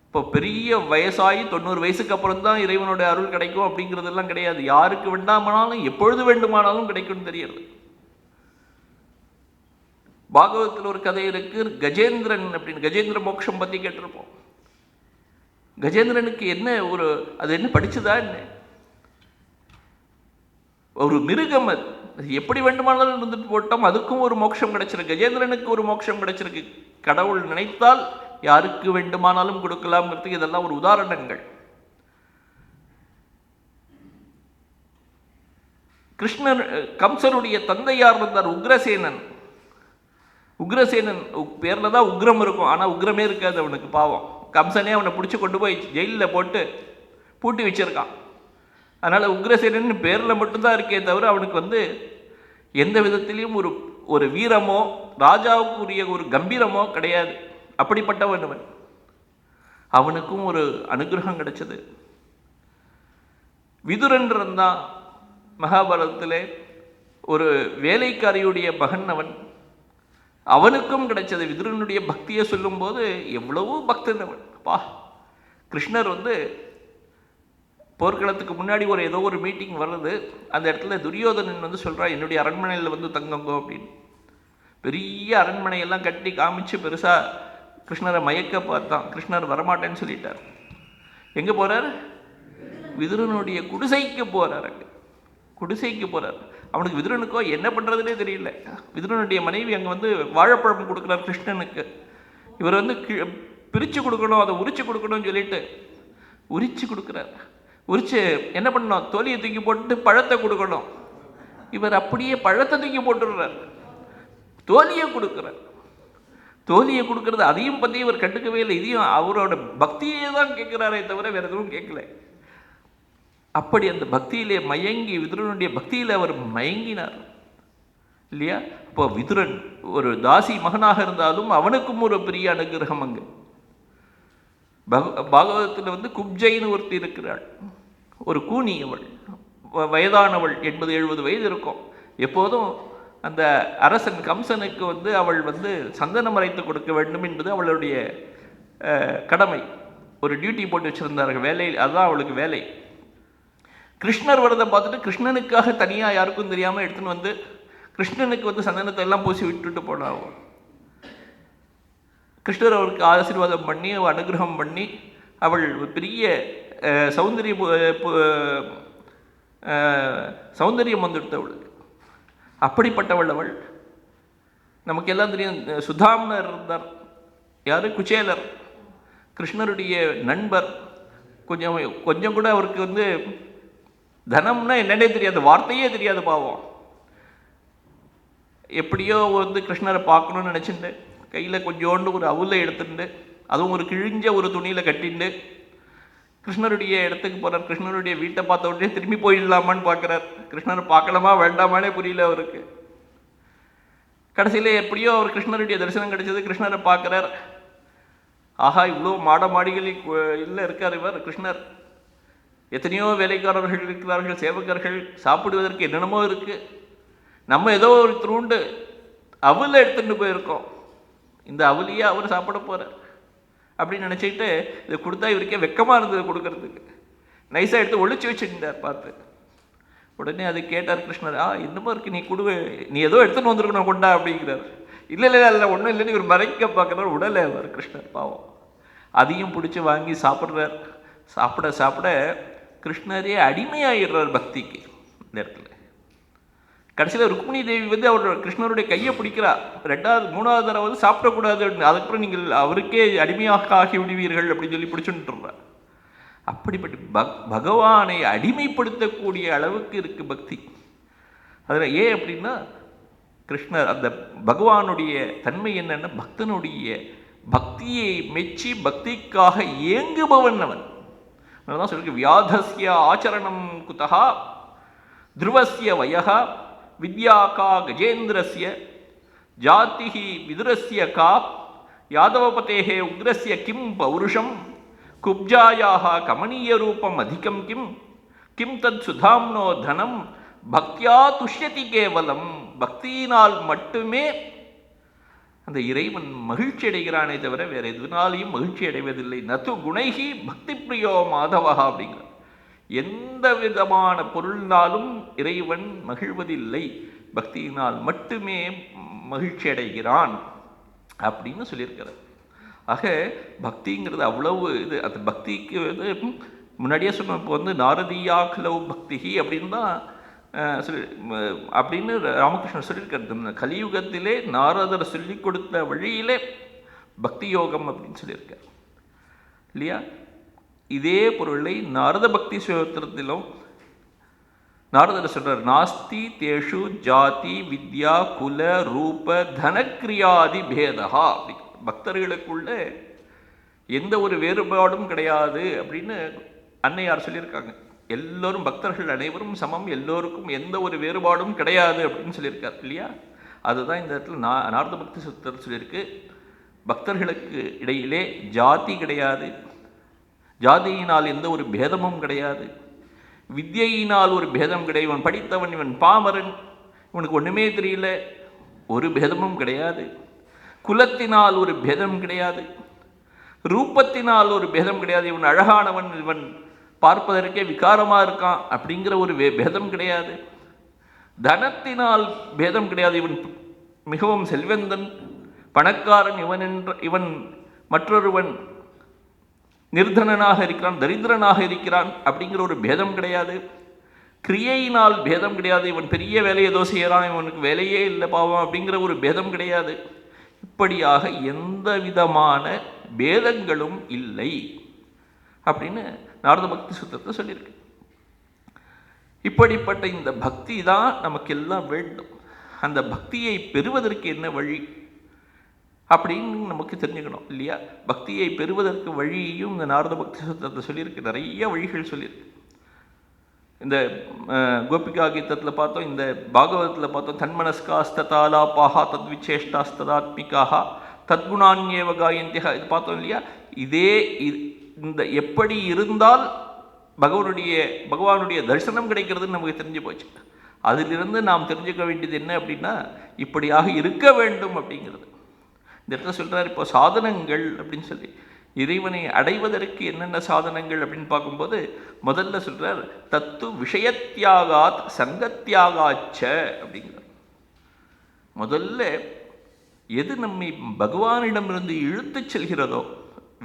[SPEAKER 1] இப்போ பெரிய வயசாகி 90 வயசுக்கு அப்புறம் தான் இறைவனுடைய அருள் கிடைக்கும் அப்படிங்கிறதெல்லாம் கிடையாது. யாருக்கு வேண்டாமானாலும் எப்பொழுது வேண்டுமானாலும் கிடைக்கும்னு தெரியுது. பாகவத்தில் ஒரு கதை இருக்கு, கஜேந்திரன் அப்படின்னு. கஜேந்திர மோட்சம் பற்றி கேட்டிருப்போம். கஜேந்திரனுக்கு என்ன அது என்ன படிச்சுதா என்ன? ஒரு மிருகம். அது எப்படி வேண்டுமானாலும் இருந்துட்டு போட்டோம், அதுக்கும் ஒரு மோட்சம் கிடைச்சிருக்கு. கஜேந்திரனுக்கு ஒரு மோட்சம் கிடைச்சிருக்கு. கடவுள் நினைத்தால் யாருக்கு வேண்டுமானாலும் கொடுக்கலாம்ங்கிறதுக்கு இதெல்லாம் ஒரு உதாரணங்கள். கிருஷ்ணர் கம்சனுடைய தந்தையார் இருந்தார் உக்ரசேனன். உக்ரசேனன் பேரில் தான் உக்ரம் இருக்கும், ஆனால் உக்ரமே இருக்காது அவனுக்கு. பாவம், கம்சனே அவனை பிடிச்சி கொண்டு போய் ஜெயிலில் போட்டு பூட்டி வச்சிருக்கான். அதனால் உக்ரசேனன் பேரில் மட்டும்தான் இருக்கே தவிர அவனுக்கு எந்த விதத்திலையும் ஒரு வீரமோ ராஜாவுக்குரிய ஒரு கம்பீரமோ கிடையாது. அப்படிப்பட்டவன் அவன். அவனுக்கும் ஒரு அனுகிரகம் கிடைச்சது. விதுரன் இருந்தான் மகாபாரதத்திலே, ஒரு வேலைக்காரியுடைய மகன் அவன். அவனுக்கும் கிடைச்சது. விதுரனுடைய பக்தியை சொல்லும்போது எவ்வளவோ பக்தன் அவன். கிருஷ்ணர் போர்க்களத்துக்கு முன்னாடி ஏதோ ஒரு மீட்டிங் வருது. அந்த இடத்துல துரியோதனன் சொல்கிறான், என்னுடைய அரண்மனையில் தங்கங்கோ அப்படின்னு. பெரிய அரண்மனையெல்லாம் கட்டி காமிச்சு பெருசாக கிருஷ்ணரை மயக்க பார்த்தான். கிருஷ்ணர் வரமாட்டேன்னு சொல்லிட்டார். எங்கே போகிறார்? விதுரனுடைய குடிசைக்கு போகிறார். அங்கே குடிசைக்கு போகிறார். அவனுக்கு விதுரனுக்கோ என்ன பண்ணுறதுனே தெரியல. விதுரனுடைய மனைவி அங்கே வாழைப்பழம் கொடுக்குறார் கிருஷ்ணனுக்கு. இவர் பிரித்து கொடுக்கணும், அதை உரிச்சு கொடுக்கணும்னு சொல்லிட்டு உரிச்சு கொடுக்குறார். உரிச்சு என்ன பண்ணணும்? தோலியை தூக்கி போட்டு பழத்தை கொடுக்கணும். இவர் அப்படியே பழத்தை தூக்கி போட்டுடுறார், தோலியை கொடுக்குறார். தோலியை கொடுக்கறது அதையும் பற்றி இவர் கண்டுக்கவே இல்லை. இதையும் அவரோட பக்தியே தான் கேட்குறாரே தவிர வேறு எதுவும் கேட்கல. அப்படி அந்த பக்தியிலே மயங்கி, விதுரனுடைய பக்தியில் அவர் மயங்கினார் இல்லையா? அப்போ விதுரன் ஒரு தாசி மகனாக இருந்தாலும் அவனுக்கும் ஒரு பெரிய அனுகிரகம். அங்கு பாகவதத்தில் குப்ஜைன்னு ஒருத்தி இருக்கிறாள், ஒரு கூனி. அவள் வயதானவள், 80-70 வயது இருக்கும். எப்போதும் அந்த அரசன் கம்சனுக்கு அவள் சந்தனம் அரைத்து கொடுக்க வேண்டும் என்பது அவளுடைய கடமை. ஒரு டியூட்டி போட்டு வச்சுருந்தார்கள், வேலை. அதுதான் அவளுக்கு வேலை. கிருஷ்ணர் வரதை பார்த்துட்டு கிருஷ்ணனுக்காக தனியாக யாருக்கும் தெரியாமல் எடுத்துன்னு கிருஷ்ணனுக்கு சந்தனத்தை எல்லாம் பூசி விட்டுட்டு போனாங்க. கிருஷ்ணர் அவருக்கு ஆசீர்வாதம் பண்ணி அனுகிரகம் பண்ணி அவள் பெரிய சௌந்தரியம் வந்துடுத்தவளுக்கு. அப்படிப்பட்டவள் அவள். நமக்கு எல்லாம் தெரியும், சுதாம்னர் இருந்தார். யார்? குச்சேலர், கிருஷ்ணருடைய நண்பர். கொஞ்சம் கூட அவருக்கு தனம்னா என்னன்னே தெரியாது, வார்த்தையே தெரியாது. பாவம். எப்படியோ கிருஷ்ணரை பார்க்கணும்னு நினச்சிட்டு கையில் கொஞ்சோண்டு ஒரு அவுலை எடுத்துட்டு, அதுவும் ஒரு கிழிஞ்ச ஒரு துணியில் கட்டிண்டு கிருஷ்ணருடைய இடத்துக்கு போகிறார். கிருஷ்ணருடைய வீட்டை பார்த்த உடனே திரும்பி போயிடலாமான்னு பார்க்குறார். கிருஷ்ணரை பார்க்கலாமா வேண்டாமானே புரியல அவருக்கு. கடைசியில் எப்படியோ அவர் கிருஷ்ணருடைய தரிசனம் கிடைச்சது. கிருஷ்ணரை பார்க்குறார். ஆஹா, இவ்வளோ மாட மாடிகளில் இல்லை இருக்கார் இவர் கிருஷ்ணர். எத்தனையோ வேலைக்காரர்கள் இருக்கிறார்கள், சேவகர்கள், சாப்பிடுவதற்கு என்னென்னமோ இருக்குது. நம்ம ஏதோ ஒரு துருண்டு அவலை எடுத்துகிட்டு போயிருக்கோம். இந்த அவலியே அவர் சாப்பிட போகிறார் அப்படின்னு நினச்சிக்கிட்டு இதை கொடுத்தா இவருக்கே வெக்கமாக இருந்தது கொடுக்கறதுக்கு. நைஸாக எடுத்து ஒழிச்சு வச்சுட்டார் பார்த்து. உடனே அதை கேட்டார் கிருஷ்ணர். இன்னமும் இருக்குது, நீ கொடுவே, நீ ஏதோ எடுத்துன்னு வந்திருக்கணும் கொண்டா அப்படிங்கிறார். இல்லை இல்லை இல்லை ஒன்றும் இல்லைன்னு இவர் மறைக்க பார்க்குறார். உடலை அவர் கிருஷ்ணர் பாவம். அதையும் பிடிச்சி வாங்கி சாப்பிட்றார். சாப்பிட சாப்பிட கிருஷ்ணரே அடிமையாயிடுறார் பக்திக்கு. இந்த இடத்துல கடைசியில் ருக்மிணி தேவி அவர் கிருஷ்ணருடைய கையை பிடிக்கிறா. 2வது 3வது தடவை சாப்பிடக்கூடாது, அதுக்கப்புறம் நீங்கள் அவருக்கே அடிமையாக ஆகி விடுவீர்கள் அப்படின்னு சொல்லி பிடிச்சுட்டுறார். அப்படிப்பட்ட பகவானை அடிமைப்படுத்தக்கூடிய அளவுக்கு இருக்கு பக்தி. அதில் ஏன் அப்படின்னா கிருஷ்ணர் அந்த பகவானுடைய தன்மை என்னன்னா, பக்தனுடைய பக்தியை மெச்சி பக்திக்காக ஏங்குபவன் அவன். அதனால்தான் சொல்லிருக்கு, வியாதஸ்ய ஆச்சரணம் குதஹா த்ருவஸ்ய வயஹ வித்யாகா கஜேந்திரஸ்ய ஜாதிஹி விதுரஸ்ய கா யாதவபதேஹே உக்ரஸ்ய கிம் பௌருஷம் குப்ஜாயாஹ கமனீய ரூபம் அதிகம் கிம் கிம் தத் சுதாம்னோ தனம் பக்தியா துஷ்யதி கேவலம். பக்தியினால் மட்டுமே அந்த இறைவன் மகிழ்ச்சி அடைகிறானே தவிர வேற எதுனாலையும் மகிழ்ச்சி அடைவதில்லை. நது குணைகி பக்தி பிரியோ மாதவா அப்படிங்கிற எந்த விதமான பொருளினாலும் இறைவன் மகிழ்வதில்லை, பக்தியினால் மட்டுமே மகிழ்ச்சி அடைகிறான் அப்படின்னு சொல்லியிருக்கிறார். ஆக பக்திங்கிறது அவ்வளவு இது. அந்த பக்திக்கு முன்னாடியே சொன்ன, இப்போ நாரதியாக்லவ் பக்திகி அப்படின்னு தான் அப்படின்னு ராமகிருஷ்ணர் சொல்லியிருக்கிறது. கலியுகத்திலே நாரதர் சொல்லிக் கொடுத்த வழியிலே பக்தி யோகம் அப்படின்னு சொல்லியிருக்கார் இல்லையா? இதே பொருளை நாரத பக்தி ஸ்தோத்திரத்திலும் நாரதர் சொல்றார், நாஸ்தி தேஷு ஜாதி வித்யா குல ரூப தனக்கிரியாதி பேதா. அப்படி பக்தர்களுக்குள்ள எந்த ஒரு வேறுபாடும் கிடையாது அப்படின்னு அன்னையார் சொல்லியிருக்காங்க. எல்லோரும் பக்தர்கள் அனைவரும் சமம், எல்லோருக்கும் எந்த ஒரு வேறுபாடும் கிடையாது அப்படின்னு சொல்லியிருக்கார் இல்லையா? அதுதான் இந்த இடத்துல நாரத பக்தி சுத்தர் சொல்லியிருக்கு. பக்தர்களுக்கு இடையிலே ஜாதி கிடையாது, ஜாதியினால் எந்த ஒரு பேதமும் கிடையாது, வித்யினால் ஒரு பேதம் கிடையாது. இவன் படித்தவன், இவன் பாமரன், இவனுக்கு ஒன்றுமே தெரியல, ஒரு பேதமும் கிடையாது. குலத்தினால் ஒரு பேதம் கிடையாது, ரூபத்தினால் ஒரு பேதம் கிடையாது. இவன் அழகானவன், இவன் பார்ப்பதற்கே விகாரமாக இருக்கான் அப்படிங்கிற ஒரு பேதம் கிடையாது. தனத்தினால் பேதம் கிடையாது. இவன் மிகவும் செல்வந்தன், பணக்காரன், இவன் மற்றொருவன் நிர்தனனாக இருக்கிறான், தரித்திரனாக இருக்கிறான் அப்படிங்கிற ஒரு பேதம் கிடையாது. கிரியையினால் பேதம் கிடையாது. இவன் பெரிய வேலையை ஏதோ செய்கிறான், இவனுக்கு வேலையே இல்லை பாவம் அப்படிங்கிற ஒரு பேதம் கிடையாது. இப்படியாக எந்த விதமான பேதங்களும் இல்லை அப்படின்னு நாரத பக்தி சுத்தத்தை சொல்லியிருக்கு. இப்படிப்பட்ட இந்த பக்தி தான் நமக்கெல்லாம் வேண்டும். அந்த பக்தியை பெறுவதற்கு என்ன வழி அப்படின்னு நமக்கு தெரிஞ்சுக்கணும் இல்லையா? பக்தியை பெறுவதற்கு வழியையும் இந்த நாரத பக்தி சுத்தத்தை சொல்லியிருக்கு. நிறைய வழிகள் சொல்லியிருக்கு. இந்த கோபிகா கீதத்தில் பார்த்தோம், இந்த பாகவதத்தில் பார்த்தோம், தன்மனஸ்காஸ்ததாலாபாகா தத்விசேஷ்டாஸ்ததாத்மிகாக தத்குணான்யேவ காயந்தியா, இது பார்த்தோம் இல்லையா? இதே இந்த எப்படி இருந்தால் பகவானுடைய தரிசனம் கிடைக்கிறதுன்னு நமக்கு தெரிஞ்சு போச்சு. அதிலிருந்து நாம் தெரிஞ்சுக்க வேண்டியது என்ன அப்படின்னா, இப்படியாக இருக்க வேண்டும் அப்படிங்கிறது. இந்த இடத்துல சொல்கிறார், இப்போ சாதனங்கள் அப்படின்னு சொல்லி இறைவனை அடைவதற்கு என்னென்ன சாதனங்கள் அப்படின்னு பார்க்கும்போது முதல்ல சொல்கிறார், தத்து விஷயத்தியாகாத் சங்கத்தியாகாச்ச அப்படிங்கிறார். முதல்ல எது நம்மை பகவானிடமிருந்து இழுத்துச் செல்கிறதோ,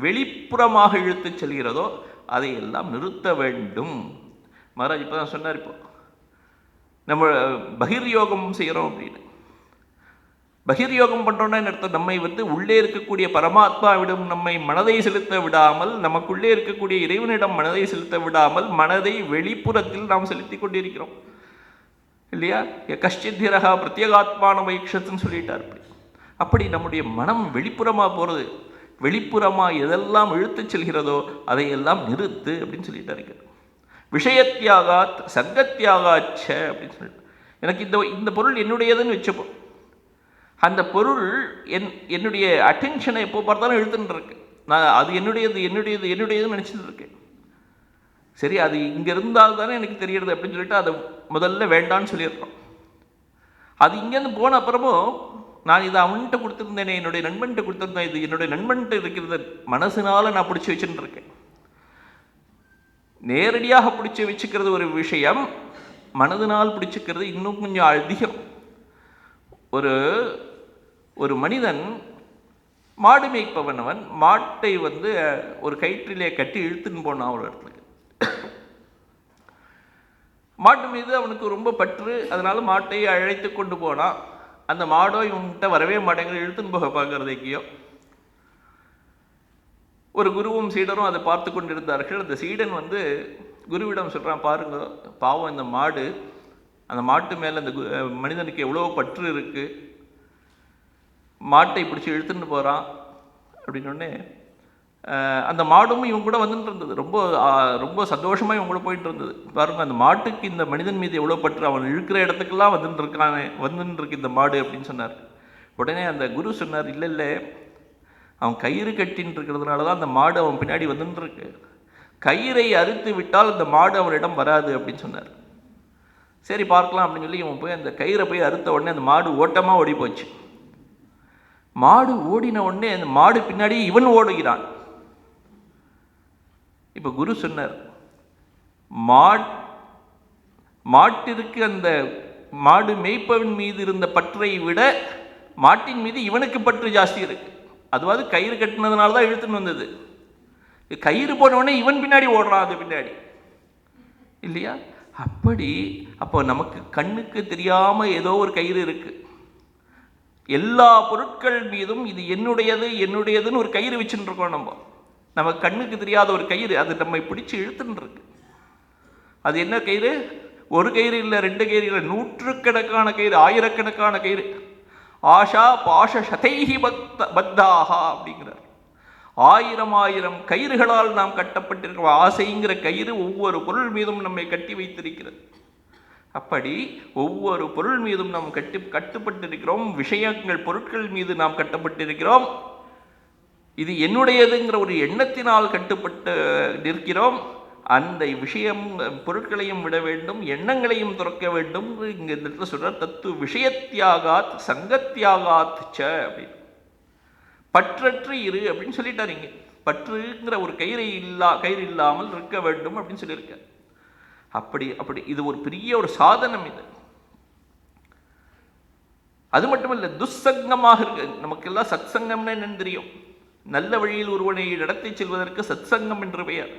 [SPEAKER 1] வெளிப்புறமாக இழுத்துச் செல்கிறதோ அதையெல்லாம் நிறுத்த வேண்டும். மகாராஜ் இப்போ தான் சொன்னார், இப்போ நம்ம பகிர்யோகம் செய்கிறோம் அப்படின்னு. பகிர்யோகம் பண்ணுறோன்னா என்ன அர்த்தம்? நம்மை உள்ளே இருக்கக்கூடிய பரமாத்மாவிடம் நம்மை மனதை செலுத்த விடாமல், நமக்குள்ளே இருக்கக்கூடிய இறைவனிடம் மனதை செலுத்த விடாமல், மனதை வெளிப்புறத்தில் நாம் செலுத்தி கொண்டிருக்கிறோம் இல்லையா? கஷ்டித்திரகா பிரத்யேகாத்மான வைக்ஷத்துன்னு சொல்லிட்டார். அப்படி நம்முடைய மனம் வெளிப்புறமாக போகிறது, வெளிப்புறமாக எதெல்லாம் இழுத்துச் செல்கிறதோ அதையெல்லாம் நிறுத்து அப்படின்னு சொல்லிட்டாரு. விஷயத்தியாகாத் சங்கத்தியாகாச்ச அப்படின்னு சொல்லிட்டு, எனக்கு இந்த பொருள் என்னுடையதுன்னு வச்சுப்போம், அந்த பொருள் என்னுடைய அட்டென்ஷனை எப்போ பார்த்தாலும் இழுத்துன்னு இருக்கு. நான் அது என்னுடையதுன்னு நினச்சிட்டு இருக்கேன். சரி, அது இங்கே இருந்தால் தானே எனக்கு தெரியுது அப்படின்னு சொல்லிட்டு அதை முதல்ல வேண்டான்னு சொல்லிடுறோம். அது இங்கேருந்து போன அப்புறமும் நான் இதை அவன்கிட்ட கொடுத்துருந்தேனே, என்னுடைய நண்பன்கிட்ட கொடுத்துருந்தேன், இது என்னுடைய நண்பன்கிட்ட இருக்கிறது மனசுனால நான் பிடிச்சி வச்சுட்டு இருக்கேன். நேரடியாக பிடிச்சி வச்சுக்கிறது ஒரு விஷயம், மனதினால் பிடிச்சிக்கிறது இன்னும் கொஞ்சம் அதிகம். ஒரு மனிதன் மாடு மேய்ப்பவன், அவன் மாட்டை ஒரு கயிற்றிலே கட்டி இழுத்துன்னு போனான் ஒரு இடத்துக்கு. மாட்டு மீது அவனுக்கு ரொம்ப பற்று, அதனால மாட்டை அழைத்து கொண்டு போனான். அந்த மாடோ இவன்கிட்ட வரவே மாட்டேங்கிற, இழுத்துன்னு போக பார்க்கறது எங்கேயோ. ஒரு குருவும் சீடரும் அதை பார்த்து கொண்டிருந்தார்கள். அந்த சீடன் குருவிடம் சொல்கிறான், பாருங்க பாவம் இந்த மாடு, அந்த மாட்டு மேலே அந்த மனிதனுக்கு எவ்வளோ பற்று இருக்குது, மாட்டை பிடிச்சி இழுத்துன்னு போகிறான் அப்படின்னோடனே அந்த மாடும் இவங்க கூட வந்துட்டு இருந்தது. ரொம்ப ரொம்ப சந்தோஷமாக இவங்க கூட போயிட்டு இருந்தது. பாருங்க அந்த மாட்டுக்கு இந்த மனிதன் மீது எவ்வளோ பற்று, அவன் இழுக்கிற இடத்துக்கெல்லாம் வந்துட்டு இருக்கு இந்த மாடு அப்படின்னு சொன்னார். உடனே அந்த குரு சொன்னார், இல்லை அவன் கயிறு கட்டின்னு இருக்கிறதுனால தான் அந்த மாடு அவன் பின்னாடி வந்துட்டு இருக்கு, கயிறை அறுத்து விட்டால் அந்த மாடு அவனிடம் வராது அப்படின்னு சொன்னார். சரி பார்க்கலாம் அப்படின்னு சொல்லி இவன் போய் அந்த கயிறை போய் அறுத்த உடனே அந்த மாடு ஓட்டமாக ஓடி போச்சு. மாடு ஓடின உடனே அந்த மாடு பின்னாடி இவன் ஓடுகிறான். இப்போ குரு சொன்னார், மாட்டிற்கு அந்த மாடு மேய்ப்பவன் மீது இருந்த பற்றை விட மாட்டின் மீது இவனுக்கு பற்று ஜாஸ்தி இருக்கு. அதுவாது கயிறு கட்டினதுனால தான் இழுத்துன்னு வந்தது. கயிறு போனவொடனே இவன் பின்னாடி ஓடுறான், அது பின்னாடி இல்லையா? அப்போ நமக்கு கண்ணுக்கு தெரியாமல் ஏதோ ஒரு கயிறு இருக்குது, எல்லா பொருட்கள் மீதும் இது என்னுடையது என்னுடையதுன்னு ஒரு கயிறு வச்சுட்டு இருக்கோம். நம்ம கண்ணுக்கு தெரியாத ஒரு கயிறு, அது நம்மை பிடிச்சி இழுத்துன்னு இருக்கு. அது என்ன கயிறு? ஒரு கயிறு இல்லை, 2 கயிறு இல்லை, நூற்றுக்கணக்கான கயிறு, ஆயிரக்கணக்கான கயிறு. ஆஷா பாஷ சதைஹி பத்தாகா அப்படிங்கிறார். 1000 கயிறுகளால் நாம் கட்டப்பட்டிருக்கிறோம். ஆசைங்கிற கயிறு ஒவ்வொரு பொருள் மீதும் நம்மை கட்டி வைத்திருக்கிறது. அப்படி ஒவ்வொரு பொருள் மீதும் நாம் கட்டுப்பட்டிருக்கிறோம். விஷயங்கள், பொருட்கள் மீது நாம் கட்டப்பட்டிருக்கிறோம். இது என்னுடையதுங்கிற ஒரு எண்ணத்தினால் கட்டுப்பட்டு நிற்கிறோம். அந்த விஷயம் பொருட்களையும் விட வேண்டும், எண்ணங்களையும் துறக்க வேண்டும். இங்க இந்த இடத்துல சொல்ற தத்து விஷயத்தியாகாத் சங்கத்தியாகாத் ச அப்படின்னு, பற்றற்று இரு அப்படின்னு சொல்லிட்டார். இங்க பற்றுங்கிற ஒரு கயிறு இல்லாமல் இருக்க வேண்டும் அப்படின்னு சொல்லியிருக்க. அப்படி இது ஒரு பெரிய ஒரு சாதனம். இது அது மட்டுமல்ல, துஸ்சங்கமாக இருக்கு. நமக்கெல்லாம் சத் சங்கம்னு என்னன்னு தெரியும். நல்ல வழியில் ஒருவனை நடத்தி செல்வதற்கு சத் சங்கம் என்று பெயர்.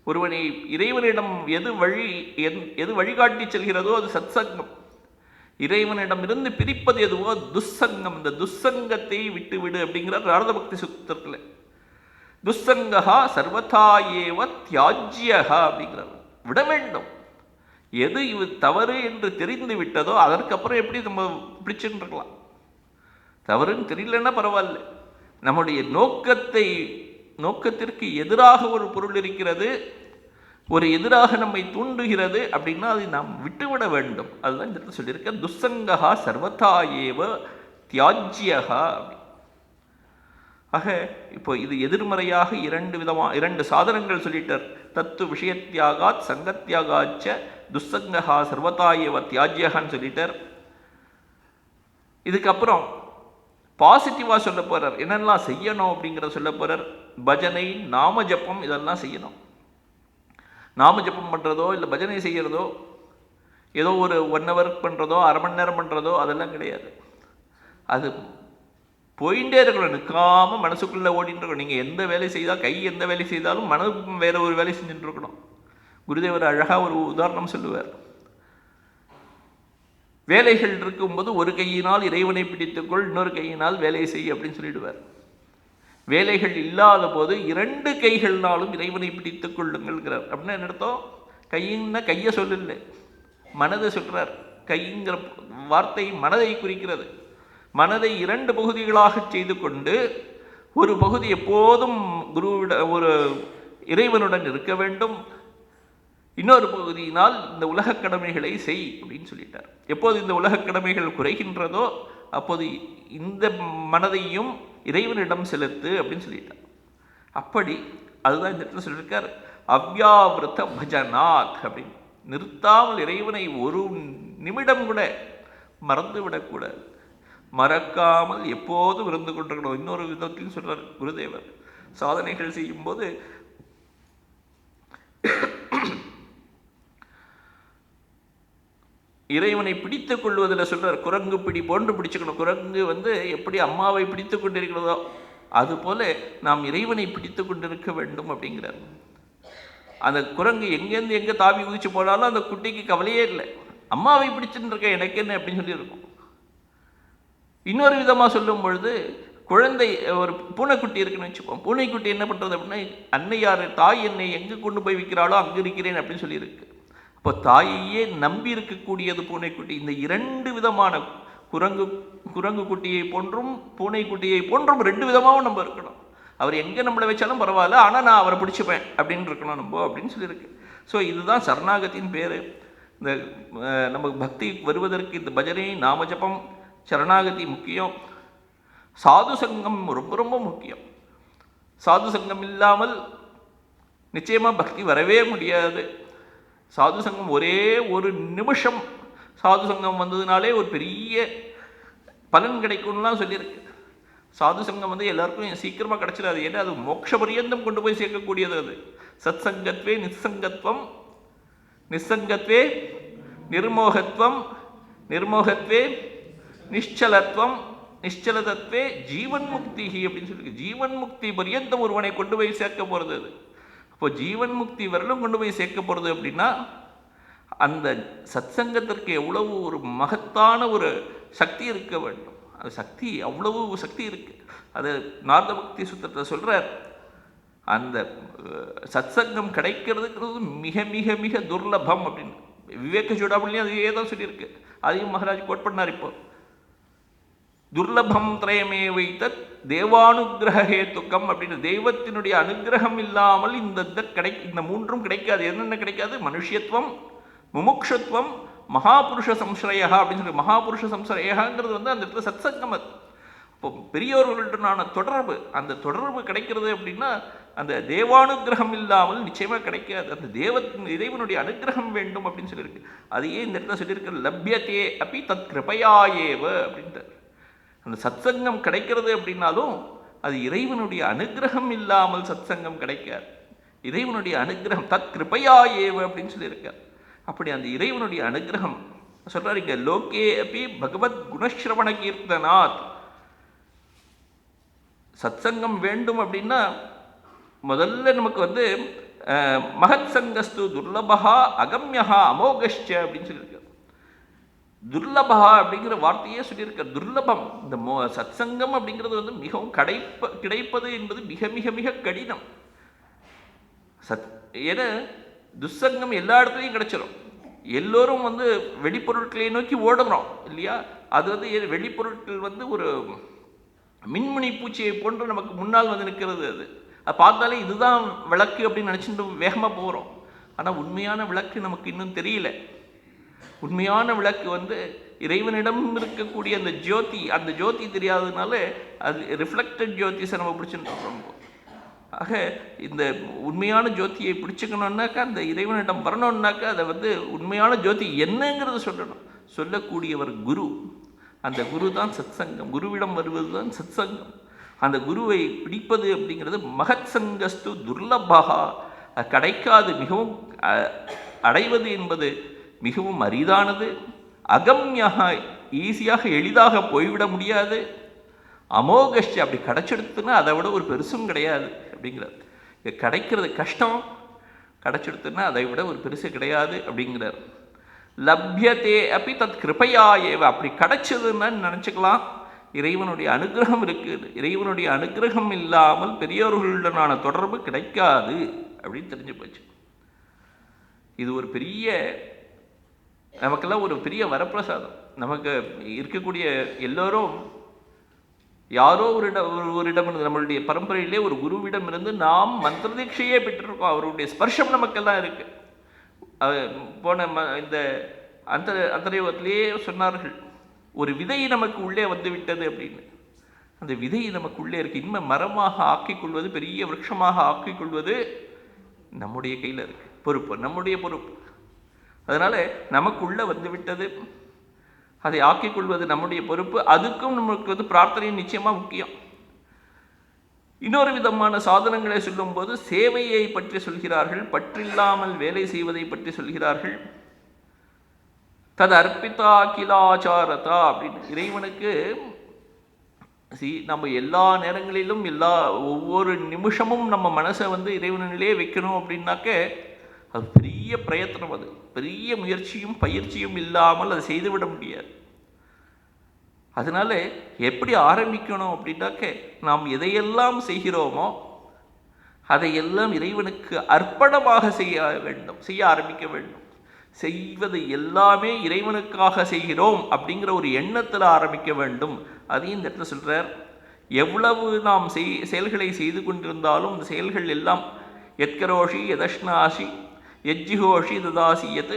[SPEAKER 1] ஒருவனை இறைவனிடம் எது வழிகாட்டி செல்கிறதோ அது சத் சங்கம். இறைவனிடம் இருந்து பிரிப்பது எதுவோ துஸ்சங்கம். இந்த துஸ்சங்கத்தை விட்டுவிடு அப்படிங்கிறார் நாரத பக்தி சூத்திரத்தில். துஸ்சங்கா சர்வதா ஏவ தியாஜ்யஹா அப்படிங்கிறார். விட வேண்டும். எது இது தவறு என்று தெரிந்து விட்டதோ அதற்கப்புறம் எப்படி நம்ம பிடிச்சுன்னு இருக்கலாம். தவறுன்னு தெரியலன்னா பரவாயில்ல. நம்முடைய நோக்கத்திற்கு எதிராக ஒரு பொருள் இருக்கிறது, ஒரு எதிராக நம்மை தூண்டுகிறது அப்படின்னா அதை நாம் விட்டுவிட வேண்டும். அதுதான் இந்த இடத்துல சொல்லியிருக்க. துஸ்சங்கா சர்வதா ஏவ தியாஜ்யஹா. ஆக இப்போ இது எதிர்மறையாக 2 சாதனங்கள் சொல்லிட்டார். தத்து விஷயத்தியாகாத் சங்கத்தியாகாச்ச துஸ்சங்கா சர்வதா ஏவ தியாஜ்யஹான்னு சொல்லிட்டார். இதுக்கப்புறம் பாசிட்டிவாக சொல்ல போகிறார். என்னெல்லாம் செய்யணும் அப்படிங்கிறத சொல்ல போகிறார். பஜனை, நாம ஜப்பம் இதெல்லாம் செய்யணும். நாம ஜப்பம் பண்ணுறதோ இல்லை பஜனை செய்கிறதோ ஏதோ ஒரு 1 hour பண்ணுறதோ, அரை மணி நேரம் பண்ணுறதோ அதெல்லாம் கிடையாது. அது போயிட்டே இருக்கணும், நிற்காமல் மனசுக்குள்ளே ஓடிட்டு இருக்கணும். நீங்கள் எந்த வேலை செய்தால், கை எந்த வேலை செய்தாலும் மனது வேற ஒரு வேலை செஞ்சுட்டு இருக்கணும். குருதேவர் அழகாக ஒரு உதாரணம் சொல்லுவார். வேலைகள் இருக்கும்போது ஒரு கையினால் இறைவனை பிடித்துக்கொள், இன்னொரு கையினால் வேலையை செய் அப்படின்னு சொல்லிடுவார். வேலைகள் இல்லாத போது 2 கைகள்னாலும் இறைவனை பிடித்துக் கொள்ளுங்கள்ங்கிறார். அப்படின்னா என்ன அர்த்தம்? கையின்னா கையை சொல்லல, மனதை சொல்றார். கைங்கிற வார்த்தை மனதை குறிக்கிறது. மனதை 2 பகுதிகளாக செய்து கொண்டு ஒரு பகுதி எப்போதும் ஒரு இறைவனுடன் இருக்க வேண்டும், இன்னொரு பகுதியினால் இந்த உலகக் கடமைகளை செய் அப்படின்னு சொல்லிட்டார். எப்போது இந்த உலகக் கடமைகள் குறைகின்றதோ அப்போது இந்த மனதையும் இறைவனிடம் செலுத்து அப்படின்னு சொல்லிட்டார். அப்படி அதுதான் இந்த இடத்துல சொல்லியிருக்கார். அவ்யாவிருத்த பஜனாத் அப்படின்னு, நிறுத்தாமல் இறைவனை ஒரு நிமிடம் கூட மறந்து விடக்கூடாது. மறக்காமல் எப்போதும் இருந்து கொண்டிருக்கணும். இன்னொரு விதத்திலும் சொல்றார் குருதேவர், சாதனைகள் செய்யும்போது இறைவனை பிடித்துக் கொள்வதில் சொல்றார். குரங்கு பிடி போன்று பிடிச்சுக்கணும். குரங்கு எப்படி அம்மாவை பிடித்து கொண்டிருக்கிறதோ அதுபோல நாம் இறைவனை பிடித்து கொண்டிருக்க வேண்டும் அப்படிங்கிறார். அந்த குரங்கு எங்கேருந்து எங்கே தாவி குதிச்சு போனாலும் அந்த குட்டிக்கு கவலையே இல்லை, அம்மாவை பிடிச்சுட்டு இருக்க எனக்கு என்ன அப்படின்னு சொல்லியிருக்கும். இன்னொரு விதமாக சொல்லும் பொழுது, குழந்தை ஒரு பூனைக்குட்டி இருக்குன்னு வச்சுப்போம். பூனைக்குட்டி என்ன பண்ணுறது அப்படின்னா, அன்னையார் தாய் என்னை எங்கே கொண்டு போய் வைக்கிறாளோ அங்கே இருக்கிறேன் அப்படின்னு சொல்லியிருக்கு. இப்போ தாயையே நம்பி இருக்கக்கூடியது பூனைக்குட்டி. இந்த 2 விதமான குரங்கு குட்டியை போன்றும் பூனைக்குட்டியை போன்றும் 2 விதமாகவும் நம்ம இருக்கணும். அவர் எங்கே நம்மளை வச்சாலும் பரவாயில்ல, ஆனால் நான் அவரை பிடிச்சிப்பேன் அப்படின்னு இருக்கணும் நம்ம அப்படின்னு சொல்லியிருக்கு. ஸோ இதுதான் சரணாகத்தின் பேர். இந்த நமக்கு பக்தி வருவதற்கு இந்த பஜனை, நாமஜபம், சரணாகதி முக்கியம். சாது சங்கம் ரொம்ப ரொம்ப முக்கியம். சாது சங்கம் இல்லாமல் நிச்சயமாக பக்தி வரவே முடியாது. சாது சங்கம் ஒரே ஒரு நிமிஷம் சாது சங்கம் வந்ததுனாலே ஒரு பெரிய பலன் கிடைக்கும்லாம் சொல்லியிருக்கு. சாது சங்கம் எல்லாருக்கும் சீக்கிரமாக கிடச்சிடாது. ஏன்னா அது மோட்ச பரியந்தம் கொண்டு போய் சேர்க்கக்கூடியது. அது சத் சங்கத்வே நிசங்கத்வம், நிசங்கத்வே நிர்மோகத்வம், நிர்மோகத்வே நிಶ್ಚலத்வம், நிಶ್ಚலதத்வே ஜீவன் முக்தி அப்படின்னு சொல்லியிருக்கு. ஜீவன் முக்தி பரியந்தம் ஒருவனை கொண்டு போய் சேர்க்க போகிறது அது. அப்போ ஜீவன் முக்தி வரலும் கொண்டு போய் சேர்க்க போகிறது அப்படின்னா அந்த சத்சங்கத்திற்கு எவ்வளவு ஒரு மகத்தான ஒரு சக்தி இருக்க வேண்டும். அது சக்தி, அவ்வளவு சக்தி இருக்குது. அது நாரத பக்தி சூத்திரத்தை சொல்கிறார். அந்த சத்சங்கம் கிடைக்கிறதுங்கிறது மிக மிக மிக துர்லபம் அப்படின்னு விவேக சூடாமணியும் அதையே தான் சொல்லியிருக்கு. அதையும் மகாராஜ் கோட் பண்ணார். இப்போ துர்லபம் திரயமே வைத்த தேவானுகிரக ஹேத்துக்கம் அப்படின்னு, தெய்வத்தினுடைய அனுகிரகம் இல்லாமல் இந்த மூன்றும் கிடைக்காது. என்னென்ன கிடைக்காது? மனுஷத்துவம், முமுட்சுத்துவம், மகாபுருஷ சம்ஸ்ரயா அப்படின்னு சொல்லி. மகாபுருஷ சம்ஸ்ரயாங்கிறது அந்த இடத்துல சத்சங்கம். அது இப்போ பெரியோர்களுடனான தொடர்பு, அந்த தொடர்பு கிடைக்கிறது அப்படின்னா அந்த தேவானுகிரகம் இல்லாமல் நிச்சயமாக கிடைக்காது. அந்த இறைவனுடைய அனுகிரகம் வேண்டும் அப்படின்னு சொல்லியிருக்கு. அதையே இந்த இடத்துல சொல்லியிருக்க லப்யத்தே அப்படி தத் கிருபையாயேவ அப்படின்ட்டு. அந்த சத்சங்கம் கிடைக்கிறது அப்படின்னாலும் அது இறைவனுடைய அனுகிரகம் இல்லாமல் சத்சங்கம் கிடைக்காது. இறைவனுடைய அனுகிரகம் தத் கிருபையாயேவ அப்படின்னு சொல்லியிருக்கார். அப்படி அந்த இறைவனுடைய அனுகிரகம் சொல்றாரு இங்க, லோகே அப்படி பகவத் குணஸ்ரவண கீர்த்தனாத். சத்சங்கம் வேண்டும் அப்படின்னா முதல்ல நமக்கு மகத் சங்கஸ்து துர்லபா அகம்யா அமோகஷ்ச அப்படின்னு சொல்லியிருக்கார். துர்லபா அப்படிங்கிற வார்த்தையே சொல்லியிருக்கார். துர்லபம், இந்த சத்சங்கம் அப்படிங்கிறது மிகவும் கிடைப்பது என்பது மிக மிக மிக கடினம். ஏன்னா துசங்கம் எல்லா இடத்துலையும் கிடைச்சிடும். எல்லோரும் வெளிப்பொருட்களை நோக்கி ஓடுறோம் இல்லையா? அது வெளிப்பொருட்கள் ஒரு மின்முனி பூச்சியை போன்று நமக்கு முன்னால் நிற்கிறது. அது பார்த்தாலே இதுதான் விளக்கு அப்படின்னு நினச்சிட்டு வேகமாக போகிறோம். ஆனால் உண்மையான விளக்கு நமக்கு இன்னும் தெரியல. உண்மையான விளக்கு இறைவனிடம் இருக்கக்கூடிய அந்த ஜோதி, அந்த ஜோதி தெரியாததுனால அது ரிஃப்ளெக்டட் ஜோதிஸை நம்ம பிடிச்சுட்டு இருக்கோம். ஆக இந்த உண்மையான ஜோதியை பிடிச்சிக்கணுன்னாக்கா, அந்த இறைவனிடம் வரணும்னாக்கா அதை உண்மையான ஜோதி என்னங்கிறத சொல்லணும். சொல்லக்கூடியவர் குரு. அந்த குரு தான் சத்சங்கம். குருவிடம் வருவது தான் சத்சங்கம். அந்த குருவை பிடிப்பது அப்படிங்கிறது மகத் சங்கஸ்து துர்லபா, கிடைக்காது, மிகவும் அடைவது என்பது மிகவும் அரிதானது. அகம்யா, ஈஸியாக எளிதாக போய்விட முடியாது. அமோகஷ்ட, அப்படி கிடைச்செடுத்துன்னா அதை விட ஒரு பெருசும் கிடையாது அப்படிங்கிறார். கிடைக்கிறது கஷ்டம், கிடைச்செடுத்துன்னா அதை விட ஒரு பெருசு கிடையாது அப்படிங்கிறார். லப்யத்தே அப்படி தத் கிருபையாயேவ, அப்படி கிடைச்சதுன்னு நினச்சிக்கலாம் இறைவனுடைய அனுகிரகம் இருக்குது. இறைவனுடைய அனுகிரகம் இல்லாமல் பெரியோர்களுடனான தொடர்பு கிடைக்காது அப்படின்னு தெரிஞ்சு போச்சு. இது ஒரு பெரிய, நமக்கெல்லாம் ஒரு பெரிய வரப்பிரசாதம். நமக்கு இருக்கக்கூடிய எல்லோரும் யாரோ ஒரு இடம் நம்மளுடைய பரம்பரையிலே ஒரு குருவிடம் இருந்து நாம் மந்திர தீட்சையே பெற்றிருக்கோம். அவருடைய ஸ்பர்ஷம் நமக்கெல்லாம் இருக்கு. போன இந்த அந்தரயோகத்திலேயே சொன்னார்கள், ஒரு விதை நமக்கு உள்ளே வந்துவிட்டது அப்படின்னு. அந்த விதை நமக்கு உள்ளே இருக்கு. இனிமேல் மரமாக ஆக்கிக்கொள்வது, பெரிய விருட்சமாக ஆக்கிக்கொள்வது நம்முடைய கையில் இருக்கு. பொறுப்பு நம்முடைய பொறுப்பு. அதனால நமக்குள்ள வந்துவிட்டது, அதை ஆக்கிக்கொள்வது நம்முடைய பொறுப்பு. அதுக்கும் நமக்கு பிரார்த்தனை நிச்சயமாக முக்கியம். இன்னொரு விதமான சாதனங்களை சொல்லும்போது சேவையை பற்றி சொல்கிறார்கள், பற்றில்லாமல் வேலை செய்வதை பற்றி சொல்கிறார்கள். தது அர்ப்பிதா கிலாச்சாரதா அப்படின்னு. இறைவனுக்கு நம்ம எல்லா நேரங்களிலும் ஒவ்வொரு நிமிஷமும் நம்ம மனசை இறைவனிலே வைக்கணும் அப்படின்னாக்க அது பெரிய பிரயத்தனம். அது பெரிய முயற்சியும் பயிற்சியும் இல்லாமல் அதை செய்துவிட முடியாது. அதனால எப்படி ஆரம்பிக்கணும் அப்படின்னாக்க, நாம் எதையெல்லாம் செய்கிறோமோ அதையெல்லாம் இறைவனுக்கு அர்ப்பணமாக செய்ய ஆரம்பிக்க வேண்டும். செய்வது எல்லாமே இறைவனுக்காக செய்கிறோம் அப்படிங்கிற ஒரு எண்ணத்தில் ஆரம்பிக்க வேண்டும். அதையும் இந்த இடத்துல சொல்கிறார். எவ்வளவு நாம் செயல்களை செய்து கொண்டிருந்தாலும் இந்த செயல்கள் எல்லாம் எத்கரோஷி யதஷ்னாசி எஜ்ஜிஹோஷி ததாசியத்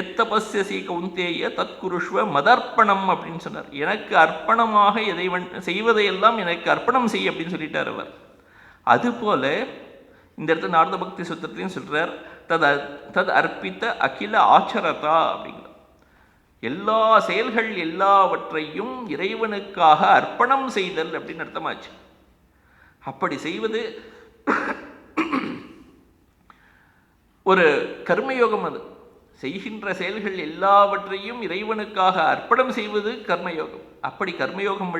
[SPEAKER 1] எத்தபஸ்யசி கௌந்தேய தத்குருஷ்வ மதர்ப்பணம் அப்படின்னு சொன்னார். எனக்கு அர்ப்பணமாக எதை செய்வதையெல்லாம் எனக்கு அர்ப்பணம் செய் அப்படின்னு சொல்லிட்டார் அவர். அதுபோல இந்த இடத்துல நாரத பக்தி சூத்திரத்தையும் சொல்கிறார், தத் அர்ப்பித்த அகில ஆச்சரதா அப்படிங்கிற. எல்லா செயல்கள் எல்லாவற்றையும் இறைவனுக்காக அர்ப்பணம் செய்தல் அப்படின்னு அர்த்தமாச்சு. அப்படி செய்வது ஒரு கர்மயோகம். அது செய்கின்ற செயல்கள் எல்லாவற்றையும் இறைவனுக்காக அர்ப்பணம் செய்வது கர்மயோகம். அப்படி கர்மயோகம்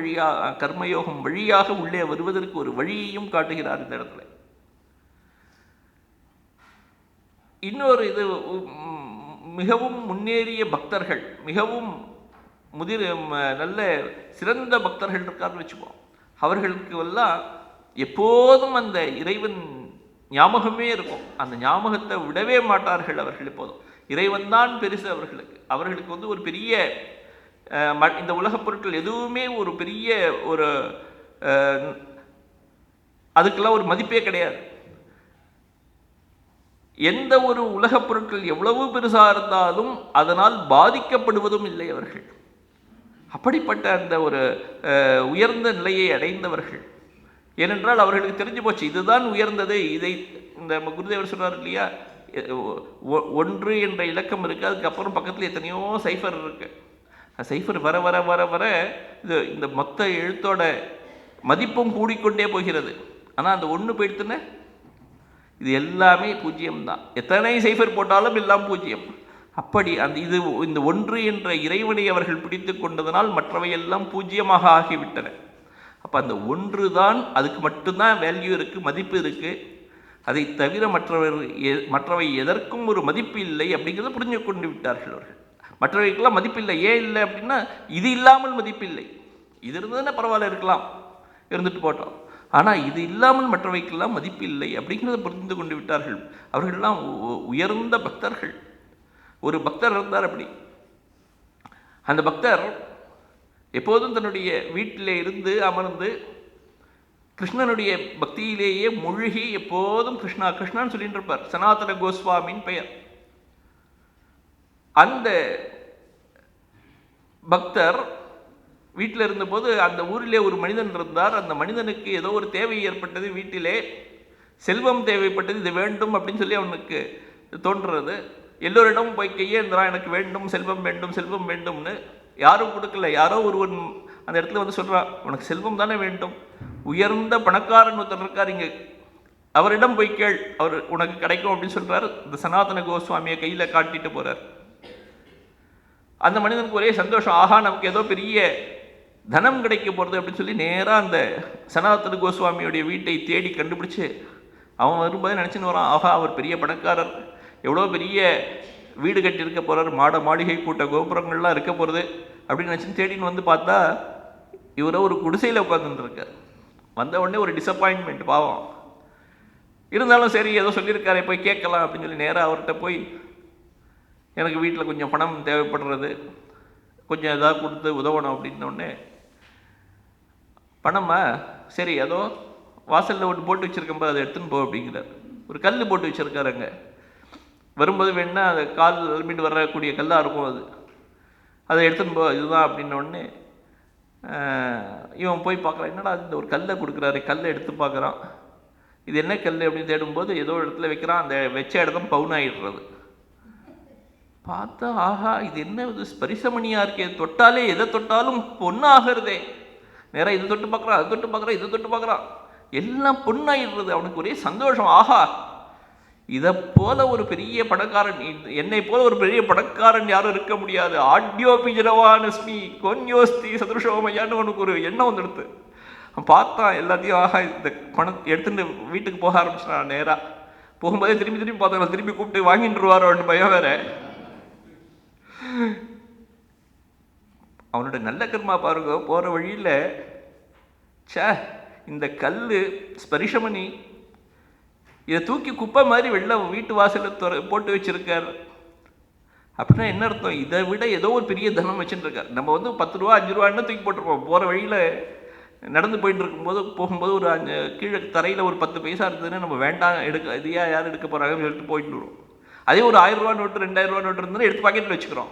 [SPEAKER 1] வழியாக உள்ளே வருவதற்கு ஒரு வழியையும் காட்டுகிறார் இந்த இடத்துல. இன்னொரு இது, மிகவும் முன்னேறிய பக்தர்கள், மிகவும் நல்ல சிறந்த பக்தர்கள் இருக்காருன்னு வச்சுப்போம். அவர்களுக்கு எல்லாம் எப்போதும் அந்த இறைவன் ஞாபகமே இருக்கும். அந்த ஞாபகத்தை விடவே மாட்டார்கள் அவர்கள். எப்போதும் இறைவன் தான் பெருசு அவர்களுக்கு. அவர்களுக்கு வந்து ஒரு பெரிய இந்த உலகப் பொருட்கள் எதுவுமே ஒரு பெரிய ஒரு அதுக்கெல்லாம் ஒரு மதிப்பே கிடையாது. எந்த ஒரு உலகப் பொருட்கள் எவ்வளவு பெருசாக இருந்தாலும் அதனால் பாதிக்கப்படுவதும் இல்லை அவர்கள். அப்படிப்பட்ட அந்த ஒரு உயர்ந்த நிலையை அடைந்தவர்கள். ஏனென்றால் அவர்களுக்கு தெரிஞ்சு போச்சு, இதுதான் உயர்ந்தது. இதை இந்த குருதேவர் சொல்றார் இல்லையா, 1 என்ற இலக்கம் இருக்குது, அதுக்கப்புறம் பக்கத்தில் எத்தனையோ சைஃபர் இருக்குது. சைஃபர் வர வர வர வர இந்த மொத்த எழுத்தோட மதிப்பும் கூடிக்கொண்டே போகிறது. ஆனால் அந்த 1 போயிடுத்துன்னு இது எல்லாமே பூஜ்ஜியம்தான். எத்தனை சைஃபர் போட்டாலும் எல்லாம் பூஜ்ஜியம். அப்படி இந்த 1 என்ற இறைவனை அவர்கள் பிடித்து கொண்டதனால் மற்றவையெல்லாம் பூஜ்ஜியமாக ஆகிவிட்டன. அப்போ அந்த 1 தான், அதுக்கு மட்டும்தான் வேல்யூ இருக்குது, மதிப்பு இருக்குது. அதை தவிர மற்றவை எதற்கும் ஒரு மதிப்பு இல்லை அப்படிங்கிறத புரிஞ்சு கொண்டு விட்டார்கள் அவர்கள். மற்றவைக்கெல்லாம் மதிப்பு இல்லை. ஏன் இல்லை அப்படின்னா, இது இல்லாமல் மதிப்பு இல்லை. இது இருந்ததுன்னா பரவாயில்ல, இருக்கலாம், இருந்துட்டு போட்டோம். ஆனால் இது இல்லாமல் மற்றவைக்கெல்லாம் மதிப்பு இல்லை அப்படிங்கிறத புரிந்து கொண்டு விட்டார்கள். அவர்களெல்லாம் உயர்ந்த பக்தர்கள். ஒரு பக்தர் இருந்தார் அப்படி. அந்த பக்தர் எப்போதும் தன்னுடைய வீட்டிலே இருந்து அமர்ந்து கிருஷ்ணனுடைய பக்தியிலேயே மூழ்கி எப்போதும் கிருஷ்ணா கிருஷ்ணான்னு சொல்லிட்டு இருப்பார். சனாதன கோஸ்வாமின் பெயர். அந்த பக்தர் வீட்டில் இருந்தபோது அந்த ஊரிலே ஒரு மனிதன் இருந்தார். அந்த மனிதனுக்கு ஏதோ ஒரு தேவை ஏற்பட்டது, வீட்டிலே செல்வம் தேவைப்பட்டது, இது வேண்டும் அப்படின்னு சொல்லி அவனுக்கு தோன்றுறது. எல்லோரிடமும் போய் கையேந்திரான், எனக்கு வேண்டும், செல்வம் வேண்டும், செல்வம் வேண்டும்னு. யாரும் கொடுக்கல. யாரோ ஒருவன் அந்த இடத்துல வந்து சொல்கிறான், உனக்கு செல்வம் தானே வேண்டும், உயர்ந்த பணக்காரன் ஒருத்தர் இருக்கார் இங்கே, அவரிடம் போய் கேள், அவர் உனக்கு கிடைக்கும் அப்படின்னு சொல்கிறார். இந்த சனாதன கோஸ்வாமியை கையில் காட்டிட்டு போகிறார். அந்த மனிதனுக்கு ஒரே சந்தோஷம், ஆஹா நமக்கு ஏதோ பெரிய தனம் கிடைக்க போகிறது அப்படின்னு சொல்லி நேராக அந்த சனாதன கோஸ்வாமியுடைய வீட்டை தேடி கண்டுபிடிச்சு அவன் வரும்போது நினச்சின்னு வரான், ஆஹா அவர் பெரிய பணக்காரர், எவ்வளோ பெரிய வீடு கட்டி இருக்க போகிறார், மாளிகை கூட்ட கோபுரங்கள்லாம் இருக்க போகிறது அப்படின்னு நினச்சின்னு தேடின்னு வந்து பார்த்தா இவரோ ஒரு குடிசையில் உட்காந்துருக்கார். வந்த உடனே ஒரு டிசப்பாயின்மெண்ட், பாவம். இருந்தாலும் சரி ஏதோ சொல்லியிருக்காரே போய் கேட்கலாம் அப்படின்னு சொல்லி நேராக அவர்கிட்ட போய், எனக்கு வீட்டில் கொஞ்சம் பணம் தேவைப்படுறது, கொஞ்சம் எதாவது கொடுத்து உதவணும் அப்படின்னோடனே, பணமா, சரி ஏதோ வாசலில் ஒன்று போட்டு வச்சுருக்கேன், அதை எடுத்துன்னு போ அப்படிங்கிறார். ஒரு கல் போட்டு வச்சுருக்காருங்க. வரும்போது வேணுன்னா அதை கால் மீண்டு வரக்கூடிய கல்லாக இருக்கும், அதை எடுத்துன்னு போ, இதுதான் அப்படின்னோடனே இவன் போய் பார்க்குறான், என்னடா இந்த ஒரு கல்லை கொடுக்குறாரு, கல்லை எடுத்து பார்க்குறான். இது என்ன கல் அப்படின்னு தேடும்போது ஏதோ இடத்துல வைக்கிறான். அந்த வச்ச இடத்துல பவுன் ஆகிடுறது. பார்த்தா ஆஹா இது என்ன இது ஸ்பரிசமணியாக இருக்கே, தொட்டாலே எதை தொட்டாலும் பொண்ணாகிறதே. நேராக இது தொட்டு பார்க்குறான், அது தொட்டு பார்க்குறான், இது தொட்டு பார்க்குறான், எல்லாம் பொண்ணாயிடுறது. அவனுக்கு ஒரே சந்தோஷம், ஆஹா இதை போல ஒரு பெரிய பணக்காரன், என்னை போல ஒரு பெரிய பணக்காரன் யாரும் இருக்க முடியாது. ஆட்யோ பிஜரவானஸ்மி கோன்யோஸ்தி சதுருஷோமையான்னு அவனுக்கு ஒரு எண்ணம் வந்துடுது. பார்த்தான் எல்லாத்தையும், ஆஹா இந்த பணம் எடுத்துட்டு வீட்டுக்கு போக ஆரம்பிச்சான். நேராக போகும்போதே திரும்பி பார்த்தான், திரும்பி கூப்பிட்டு வாங்கிட்டுருவாரோன்னு பயம் வேற. அவனோட நல்ல கர்மா பாருங்க, போகிற வழியில் இந்த கல் ஸ்பரிசமணி இதை தூக்கி குப்பை மாதிரி வெளில வீட்டு வாசலில் போட்டு வச்சுருக்கார் அப்படின்னா என்ன அர்த்தம்? இதை விட ஏதோ ஒரு பெரிய தனம் வச்சுட்டுருக்கார். நம்ம வந்து 10 ரூபா 5 ரூபான்னு தூக்கி போட்டிருப்போம். போகிற வழியில் நடந்து போயிட்டு இருக்கும்போது போகும்போது ஒரு கீழே தரையில் ஒரு 10 பைசா இருந்ததுன்னா நம்ம வேண்டாம் எடுக்க, இதையா யார் எடுக்க போகிறாங்கன்னு சொல்லிட்டு போயிட்டு வருவோம். அதே ஒரு 1000 ரூபா நோட்டு 2000 ரூபா நோட்டு இருந்தாலும் எடுத்து பாக்கெட்டில் வச்சுக்கிறோம்.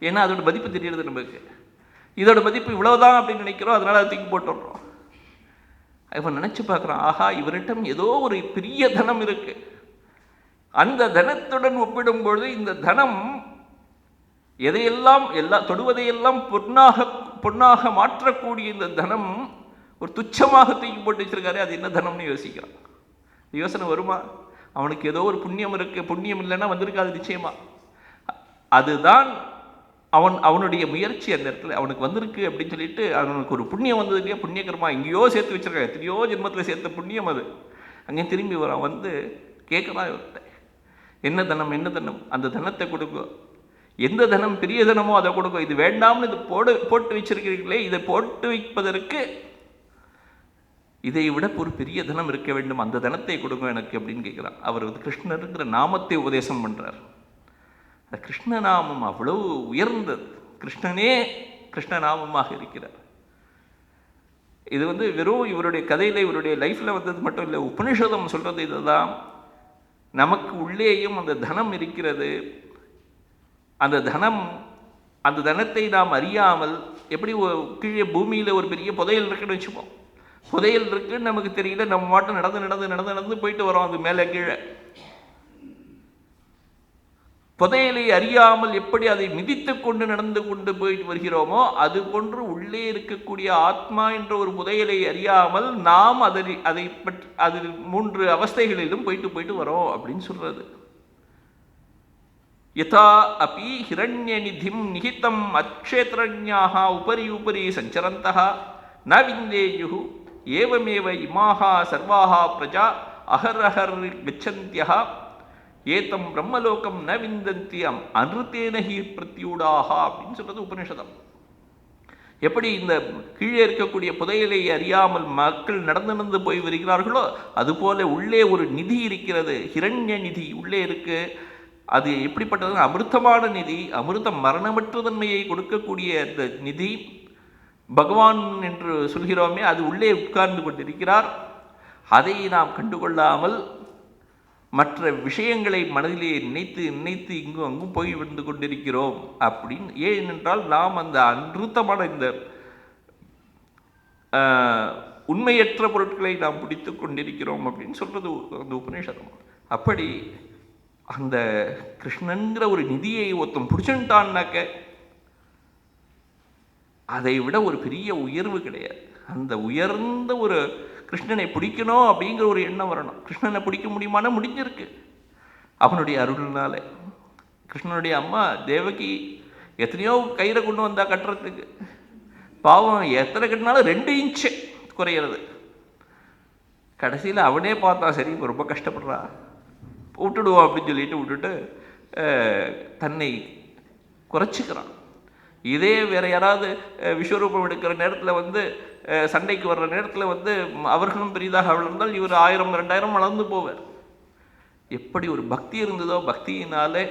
[SPEAKER 1] ஏன்னா அதோட மதிப்பு தெரியுறது நமக்கு. இதோட மதிப்பு இவ்வளோதான் அப்படின்னு நினைக்கிறோம், அதனால் அதை தூக்கி போட்டுடுறோம். இவன் நினச்சி பார்க்குறான், ஆஹா இவரிடம் ஏதோ ஒரு பெரிய தனம் இருக்கு. அந்த தனத்துடன் ஒப்பிடும்பொழுது இந்த தனம் எதையெல்லாம் தொடுவதையெல்லாம் பொன்னாக மாற்றக்கூடிய இந்த தனம் ஒரு துச்சமாக தூக்கி போட்டு வச்சிருக்காரு. அது என்ன தனம்னு யோசிக்கிறான். யோசனை வருமா? அவனுக்கு ஏதோ ஒரு புண்ணியம் இருக்கு, புண்ணியம் இல்லைன்னா வந்திருக்காது நிச்சயமா. அதுதான் அவனுடைய முயற்சி. அந்த இடத்துல அவனுக்கு வந்திருக்கு அப்படின்னு சொல்லிட்டு அவனுக்கு ஒரு புண்ணியம் வந்தது இல்லையா, புண்ணிய கர்மா எங்கேயோ சேர்த்து வச்சிருக்காங்க, எத்தனையோ ஜென்மத்தில் சேர்த்த புண்ணியம் அது. அங்கே திரும்பி வரான், வந்து கேட்குறான் இவர்கிட்ட, என்ன தனம் என்ன தனம், அந்த தனத்தை கொடுக்கும். எந்த தனம் பெரிய தனமோ அதை கொடுக்கும். இது வேண்டாம்னு இது போட்டு வச்சிருக்கிறீர்களே, இதை போட்டு வைப்பதற்கு இதை விட ஒரு பெரிய தனம் இருக்க வேண்டும், அந்த தனத்தை கொடுங்க எனக்கு அப்படின்னு கேட்குறான். அவர் கிருஷ்ணருங்கிற நாமத்தை உபதேசம் பண்ணுறார். அந்த கிருஷ்ணநாமம் அவ்வளவு உயர்ந்தது. கிருஷ்ணனே கிருஷ்ணநாமமாக இருக்கிறார். இது வெறும் இவருடைய கதையில் இவருடைய லைஃப்பில் வந்தது மட்டும் இல்லை, உபனிஷதம் சொல்கிறது இதுதான். நமக்கு உள்ளேயும் அந்த தனம் இருக்கிறது. அந்த தனத்தை நாம் அறியாமல், எப்படி கீழே பூமியில் ஒரு பெரிய புதையல் இருக்குன்னு வச்சுப்போம். புதையல் இருக்குன்னு நமக்கு தெரியல, நம்ம மாட்டம் நடந்து போயிட்டு வரோம் அது மேலே கீழே. புதையலை அறியாமல் எப்படி அதை மிதித்து கொண்டு நடந்து கொண்டு போயிட்டு வருகிறோமோ, அது போன்று உள்ளே இருக்கக்கூடிய ஆத்மா என்ற ஒரு புதையலை அறியாமல் நாம் அதை பற்றி அது 3 அவஸ்தைகளிலும் போயிட்டு வரோம் அப்படின்னு சொல்றது. யதா அபி ஹிரண்யநிதிம் நிஹிதம் அக்ஷேத்ரண்யாக உபரி சஞ்சரந்தः ந விந்தேயுः ஏவமேவ இமாः சர்வாः பிரஜா அஹர்அஹர் கச்சந்த்யः ஏதம் பிரம்மலோகம் ந விந்தந்தி அன்ருத்தேன ஹி பிரத்யூடாக அப்படின்னு சொல்றது உபனிஷதம். எப்படி இந்த கீழே இருக்கக்கூடிய புதையலை அறியாமல் மக்கள் நடந்து போய் வருகிறார்களோ, அதுபோல உள்ளே ஒரு நிதி இருக்கிறது, ஹிரண்ய நிதி உள்ளே இருக்கு. அது எப்படிப்பட்டது? அமிர்தமான நிதி, அமிர்தம் மரணமற்ற தன்மையை கொடுக்கக்கூடிய அந்த நிதி பகவான் என்று சொல்கிறோமே, அது உள்ளே உட்கார்ந்து கொண்டிருக்கிறார். அதை நாம் கண்டுகொள்ளாமல் மற்ற விஷயங்களை மனதிலே நினைத்து இங்கும் அங்கும் போய் வந்து கொண்டிருக்கிறோம் அப்படின்னு. ஏனென்றால் நாம் அந்த அன்றுத்தமான இந்த உண்மையற்ற பொருட்களை நாம் பிடித்து கொண்டிருக்கிறோம் அப்படின்னு சொல்றது அந்த உபநிஷதம். அப்படி அந்த கிருஷ்ணன்கிற ஒரு நிதியை ஒருத்தன் பிடிச்சுட்டான்னாக்க அதை விட ஒரு பெரிய உயர்வு கிடையாது. அந்த உயர்ந்த ஒரு கிருஷ்ணனை பிடிக்கணும் அப்படிங்கிற ஒரு எண்ணம் வரணும். கிருஷ்ணனை பிடிக்க முடியுமானா முடிஞ்சிருக்கு அவனுடைய அருள்னால. கிருஷ்ணனுடைய அம்மா தேவகி எத்தனையோ கயிறை கொண்டு வந்தா கட்டுறதுக்கு, பாவம் எத்தனை கட்டினாலும் 2 இன்ச்சு குறையிறது. கடைசியில் அவனே பார்த்தா சரி ரொம்ப கஷ்டப்படுறா, விட்டுடுவோம் அப்படின்னு சொல்லிட்டு விட்டுட்டு தன்னை குறைச்சிக்கிறான். இதே வேற யாராவது விஸ்வரூபம் எடுக்கிற நேரத்தில் சண்டைக்கு வர்ற நேரத்தில் அவர்களும் பெரிதாக வளர்ந்தால் இவர் 1000-2000 வளர்ந்து போவார். எப்படி ஒரு பக்தி இருந்ததோ, பக்தியினாலே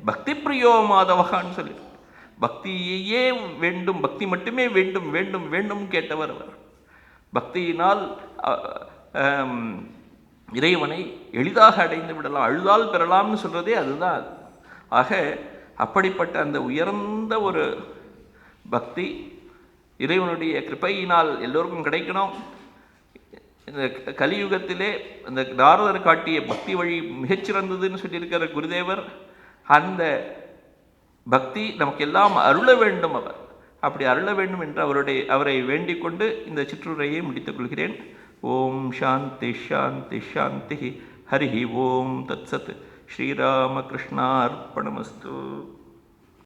[SPEAKER 1] பக்தி பிரியோ மாதவகான்னு சொல்லி பக்தியே வேண்டும், பக்தி மட்டுமே வேண்டும் வேண்டும் வேண்டும் கேட்டவர் அவர். பக்தியினால் இறைவனை எளிதாக அடைந்து விடலாம், அழுதால் பெறலாம்னு சொல்றதே அதுதான். ஆக அப்படிப்பட்ட அந்த உயர்ந்த ஒரு பக்தி இறைவனுடைய கிருபையினால் எல்லோருக்கும் கிடைக்கணும். இந்த கலியுகத்திலே அந்த நாரதர் காட்டிய பக்தி வழி மிகச்சிறந்ததுன்னு சொல்லியிருக்கிற குருதேவர், அந்த பக்தி நமக்கு எல்லாம் அருள வேண்டும். அவர் அப்படி அருள வேண்டும் என்று அவரை வேண்டிக் கொண்டு இந்த சிற்றுரையை முடித்துக் கொள்கிறேன். ஓம் சாந்தி சாந்தி சாந்தி. ஹரி ஓம் தத்சத். ஸ்ரீராமகிருஷ்ணார்ப்பணமஸ்து.